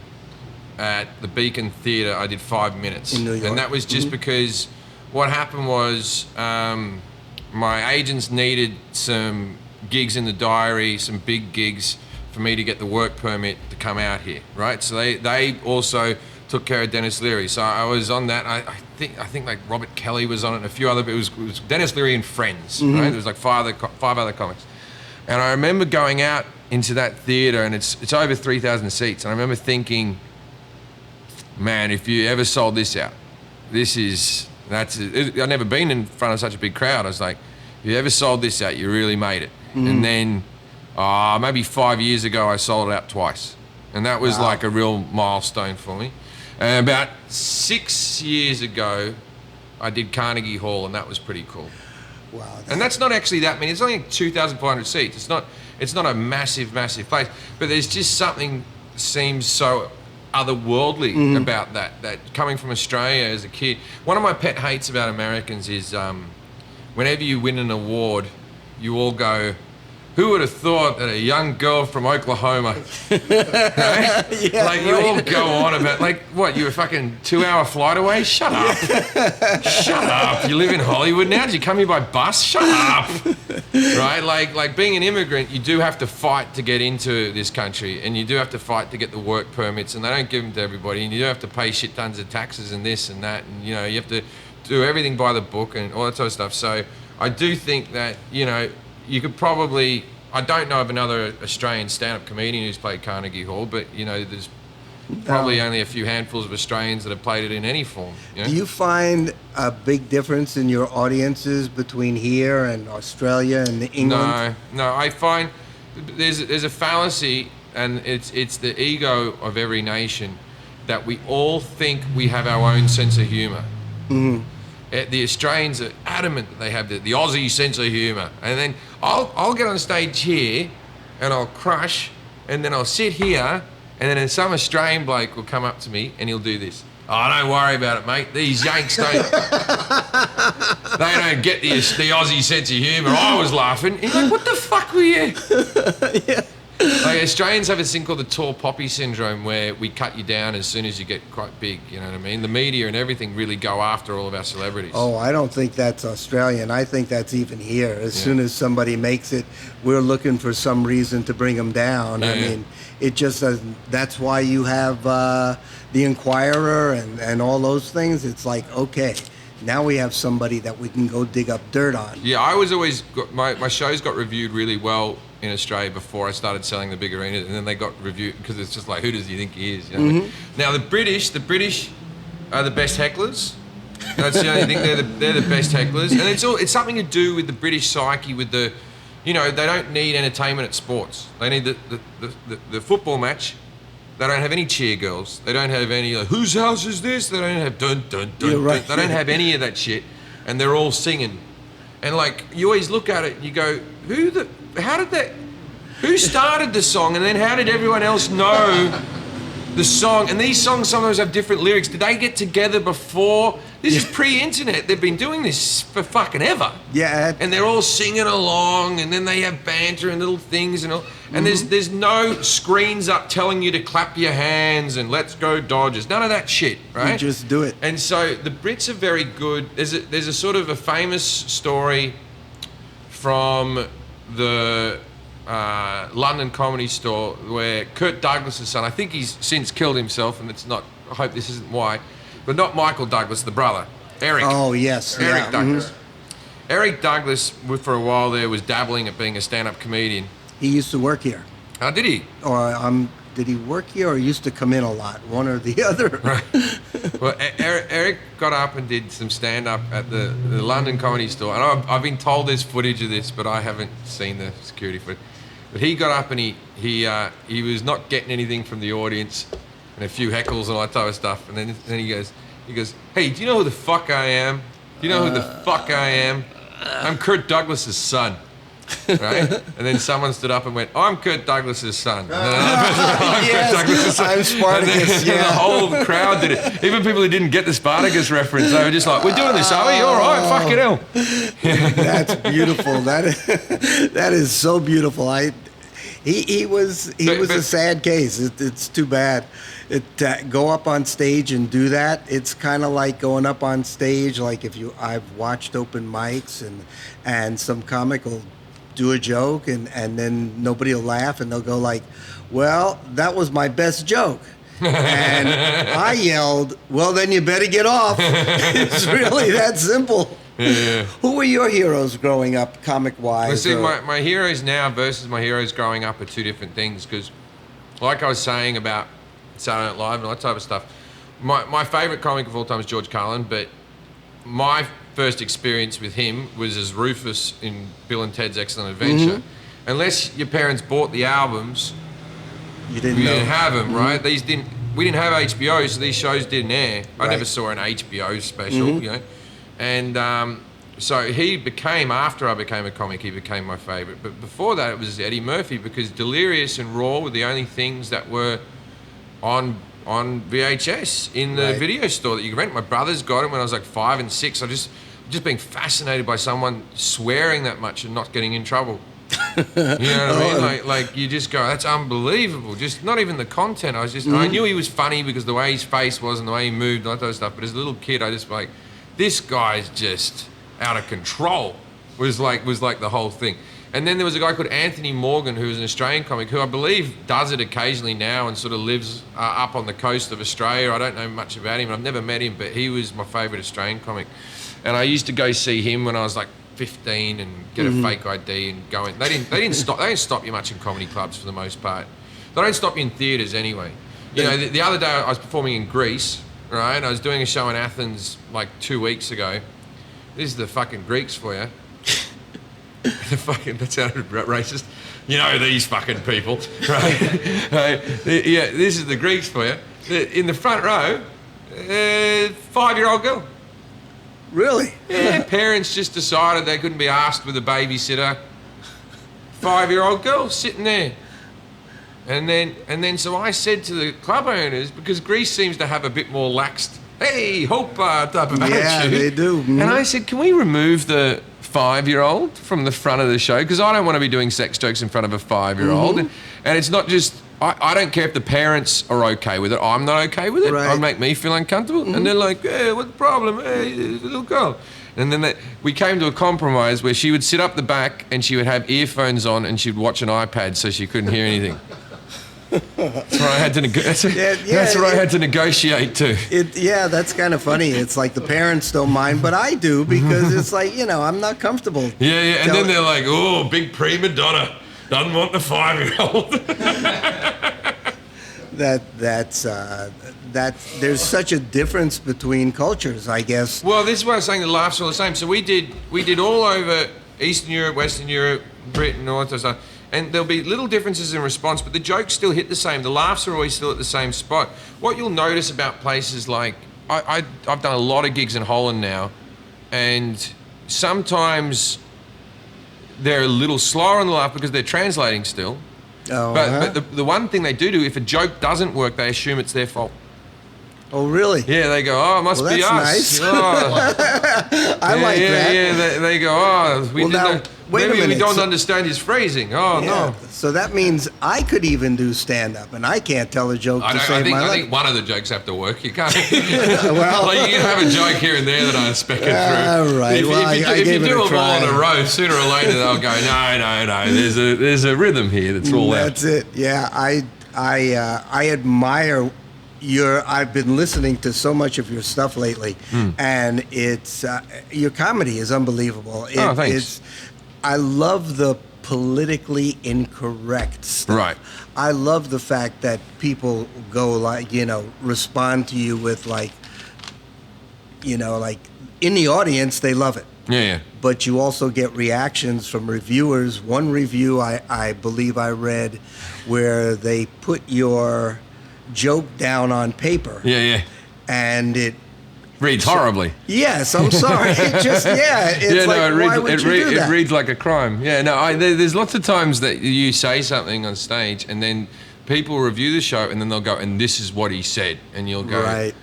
at the Beacon Theatre. I did 5 minutes. In New York. And that was just because what happened was my agents needed some gigs in the diary, some big gigs for me to get the work permit to come out here, right? So they also took care of Dennis Leary. So I was on that. I think like Robert Kelly was on it and a few other, but it was Dennis Leary and friends, right? There was like five other comics. And I remember going out into that theatre, and it's over 3,000 seats. And I remember thinking, man, if you ever sold this out, I'd never been in front of such a big crowd. I was like, if you ever sold this out, you really made it. And then maybe 5 years ago, I sold it out twice. And that was like a real milestone for me. And about 6 years ago, I did Carnegie Hall, and that was pretty cool. Wow. And that's not actually that many. It's only 2,400 seats. It's not a massive place. But there's just something seems so otherworldly about that coming from Australia as a kid. One of my pet hates about Americans is whenever you win an award, you all go, who would have thought that a young girl from Oklahoma, right? You all go on about, like, what, you're a fucking 2-hour flight away? Shut up. Shut up. You live in Hollywood now? Did you come here by bus? Shut up. Right? Like being an immigrant, you do have to fight to get into this country, and you do have to fight to get the work permits, and they don't give them to everybody, and you do have to pay shit tons of taxes and this and that, and, you know, you have to do everything by the book and all that sort of stuff. So I do think that, you know, you could probably, I don't know of another Australian stand-up comedian who's played Carnegie Hall, but, you know, there's probably only a few handfuls of Australians that have played it in any form. You know? Do you find a big difference in your audiences between here and Australia and England? No. I find there's a fallacy, and it's the ego of every nation that we all think we have our own sense of humour. The Australians are adamant that they have the Aussie sense of humour, and then I'll get on stage here and I'll crush, and then I'll sit here, and then some Australian bloke will come up to me and he'll do this. Oh, don't worry about it, mate. These Yanks don't get the Aussie sense of humour. I was laughing. He's like, what the fuck were you? Like, Australians have this thing called the tall poppy syndrome, where we cut you down as soon as you get quite big, you know what I mean? The media and everything really go after all of our celebrities. Oh, I don't think that's Australian. I think that's even here. As soon as somebody makes it, we're looking for some reason to bring them down. I mean, it just doesn't. That's why you have the Inquirer and all those things. It's like, okay, now we have somebody that we can go dig up dirt on. Yeah, I was always, my shows got reviewed really well in Australia before I started selling the big arenas, and then they got reviewed because it's just like, who does he think he is? You know what I mean? Now the British are the best hecklers. That's the only thing. They're the best hecklers, and it's something to do with the British psyche. With the, you know, they don't need entertainment at sports. They need the football match. They don't have any cheer girls. They don't have any like, whose house is this? They don't have dun dun dun. You're right. They don't have any of that shit, and they're all singing. And like, you always look at it and you go, who started the song, and then how did everyone else know the song? And these songs sometimes have different lyrics. Did they get together before? This is pre-internet. They've been doing this for fucking ever. Yeah. And they're all singing along, and then they have banter and little things and all. And there's no screens up telling you to clap your hands and let's go Dodgers. None of that shit, right? You just do it. And so the Brits are very good. There's a sort of a famous story from the London Comedy Store where Kirk Douglas' son, I think he's since killed himself, and it's not, I hope this isn't why, but not Michael Douglas, the brother, Eric. Oh, yes. Eric Douglas. Eric Douglas, for a while there, was dabbling at being a stand-up comedian. He used to work here. Oh, did he? Or did he work here or used to come in a lot? One or the other. Right. Well, Eric got up and did some stand-up at the London Comedy Store. And I've been told there's footage of this, but I haven't seen the security footage. But he got up and he was not getting anything from the audience and a few heckles and all that type of stuff. And then he goes, hey, do you know who the fuck I am? Do you know who the fuck I am? I'm Kirk Douglas's son. Right? And then someone stood up and went, I'm Kirk Douglas's son. Yes, I'm Spartacus. And the whole crowd did it. Even people who didn't get the Spartacus reference, they were just like, we're doing this, are we? All right, fucking hell. That's beautiful. That is so beautiful. He was a sad case. It's too bad. Go up on stage and do that. It's kind of like going up on stage. Like I've watched open mics and some comic will do a joke and then nobody will laugh and they'll go like, well, that was my best joke. And I yelled, well, then you better get off. It's really that simple. Yeah. Who were your heroes growing up, comic-wise? Well, see, my heroes now versus my heroes growing up are two different things because, like I was saying about Saturday Night Live and all that type of stuff, my favourite comic of all time is George Carlin, but my first experience with him was as Rufus in Bill and Ted's Excellent Adventure. Mm-hmm. Unless your parents bought the albums, you didn't have them, mm-hmm. right? We didn't have HBO, so these shows didn't air. I never saw an HBO special, mm-hmm. you know. And so he became, after I became a comic, he became my favourite. But before that, it was Eddie Murphy because Delirious and Raw were the only things that were on VHS in the video store that you could rent. My brothers got it when I was like 5 and 6. I just being fascinated by someone swearing that much and not getting in trouble. You know what I mean? Like you just go, that's unbelievable. Just not even the content. I knew he was funny because the way his face was and the way he moved and all that other stuff. But as a little kid, I just like, this guy's just out of control. Was like the whole thing. And then there was a guy called Anthony Morgan, who was an Australian comic, who I believe does it occasionally now and sort of lives up on the coast of Australia. I don't know much about him. I've never met him, but he was my favourite Australian comic. And I used to go see him when I was like 15 and get a fake ID and go in. They didn't stop you much in comedy clubs for the most part. They don't stop you in theatres anyway. You know, the other day I was performing in Greece, right? And I was doing a show in Athens like 2 weeks ago. This is the fucking Greeks for you. That sounded racist. You know these fucking people, right? Yeah, this is the Greeks for you. In the front row, 5-year-old girl. Really? Yeah, parents just decided they couldn't be asked with a babysitter. 5-year-old girl sitting there. And then so I said to the club owners, because Greece seems to have a bit more laxed, hey, hope type of attitude. Yeah, they do. And I said, can we remove the 5-year-old from the front of the show? Because I don't want to be doing sex jokes in front of a 5-year-old. And it's not just, I don't care if the parents are okay with it. I'm not okay with it. Right. It'll make me feel uncomfortable. And they're like, hey, what's the problem? Hey, there's a little girl. And then we came to a compromise where she would sit up the back and she would have earphones on and she'd watch an iPad so she couldn't hear anything. That's what I had to that's what I had to negotiate too. That's kind of funny. It's like the parents don't mind, but I do because it's like, I'm not comfortable. Yeah. And then they're like, oh, big prima donna. Doesn't want the 5-year-old. There's such a difference between cultures, I guess. Well, this is what I was saying. The laughs are all the same. So we did all over Eastern Europe, Western Europe, Britain, all that stuff. And there'll be little differences in response, but the jokes still hit the same. The laughs are always still at the same spot. What you'll notice about places like I've done a lot of gigs in Holland now, and sometimes they're a little slower on the laugh because they're translating still. But the one thing they do, if a joke doesn't work, they assume it's their fault. Oh, really? Yeah, they go, oh, it must be us. Nice. Oh. I like that. Yeah, they go, oh, maybe we don't understand his phrasing. Oh, no. So that means I could even do stand-up, and I can't tell a joke to save my life. I think one of the jokes have to work. You can't. Well, like you can have a joke here and there that I spec it through. Right. If you do them all in a row, sooner or later they'll go, no. There's a rhythm here that's all out. That's it. Yeah, I admire I've been listening to so much of your stuff lately, and it's your comedy is unbelievable. Thanks. I love the politically incorrect stuff. Right. I love the fact that people go like, respond to you with like, like in the audience, they love it. Yeah. But you also get reactions from reviewers. One review I believe I read where they put your joke down on paper. Yeah. And it reads horribly. Yes, I'm sorry. It reads like a crime. Yeah, no, there's lots of times that you say something on stage and then people review the show and then they'll go, and this is what he said. And you'll go, right.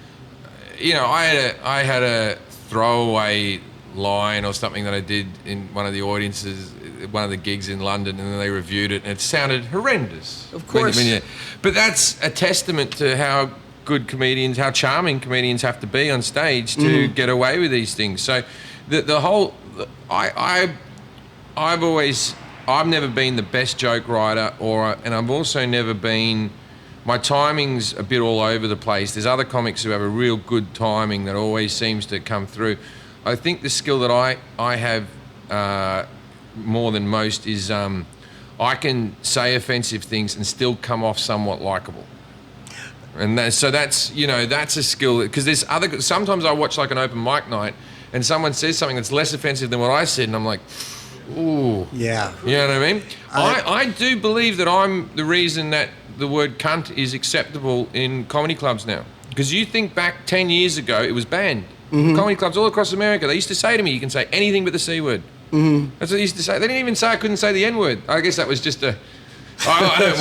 I had a throwaway line or something that I did in one of the audiences, one of the gigs in London, and then they reviewed it and it sounded horrendous. Of course. But that's a testament to how good comedians, how charming comedians have to be on stage to get away with these things. So the whole, I've never been the best joke writer, and I've also never been, my timing's a bit all over the place. There's other comics who have a real good timing that always seems to come through. I think the skill that I have more than most is I can say offensive things and still come off somewhat likable. And that's a skill, because sometimes I watch like an open mic night and someone says something that's less offensive than what I said and I'm like, ooh. Yeah. You know what I mean? I do believe that I'm the reason that the word cunt is acceptable in comedy clubs now. Because you think back 10 years ago, it was banned. Comedy clubs all across America, they used to say to me, you can say anything but the C word. That's what they used to say. They didn't even say I couldn't say the N word. I guess that was just I don't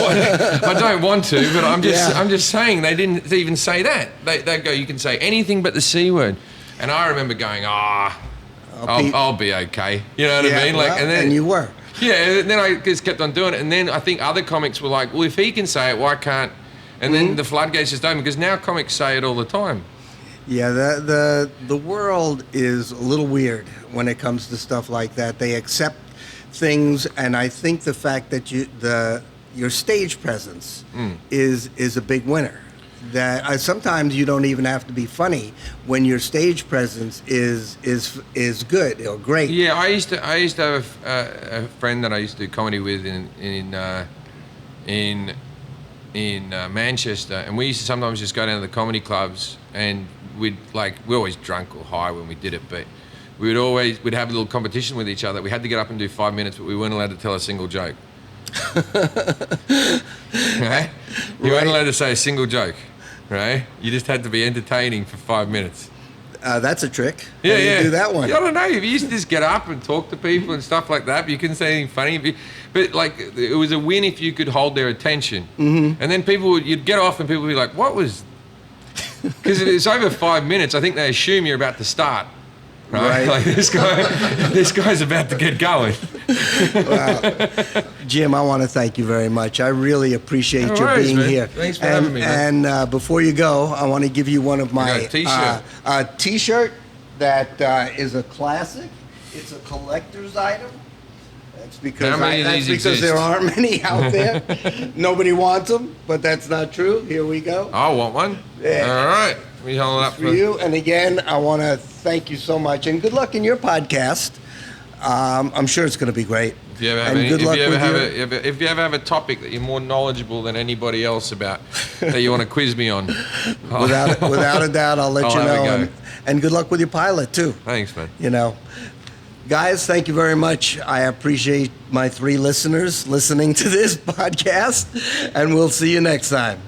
want to, but I'm just saying they didn't even say that. They go, you can say anything but the C word. And I remember going, I'll be okay. You know what I mean? And you were. Yeah, and then I just kept on doing it. And then I think other comics were like, well, if he can say it, why can't? And then the floodgates just open, because now comics say it all the time. Yeah, the world is a little weird when it comes to stuff like that. They accept things, and I think the fact that your stage presence is a big winner. That sometimes you don't even have to be funny when your stage presence is good or great. Yeah, I used to have a friend that I used to do comedy with in Manchester, and we used to sometimes just go down to the comedy clubs, and we're always drunk or high when we did it, but we'd have a little competition with each other. We had to get up and do 5 minutes, but we weren't allowed to tell a single joke. Right? You weren't allowed to say a single joke, right? You just had to be entertaining for 5 minutes. That's a trick. Yeah, How do you do that one? I don't know. You used to just get up and talk to people and stuff like that, but you couldn't say anything funny. But like, it was a win if you could hold their attention. And then you'd get off and people would be like, what was... Because if it's over 5 minutes, I think they assume you're about to start. Right? Like this guy's about to get going. Wow. Jim, I want to thank you very much. I really appreciate you being here. Thanks for having me, man. And before you go, I want to give you one of my t-shirt that is a classic. It's a collector's item. That's because there aren't many out there. Nobody wants them, but that's not true. Here we go. I want one. Yeah. All right. We hold it up for you. And again, I want to thank you so much, and good luck in your podcast. I'm sure it's going to be great. If you ever have a topic that you're more knowledgeable than anybody else about that you want to quiz me on, without a doubt, I'll let you know. And good luck with your pilot too. Thanks, man. Guys, thank you very much. I appreciate my 3 listeners listening to this podcast, and we'll see you next time.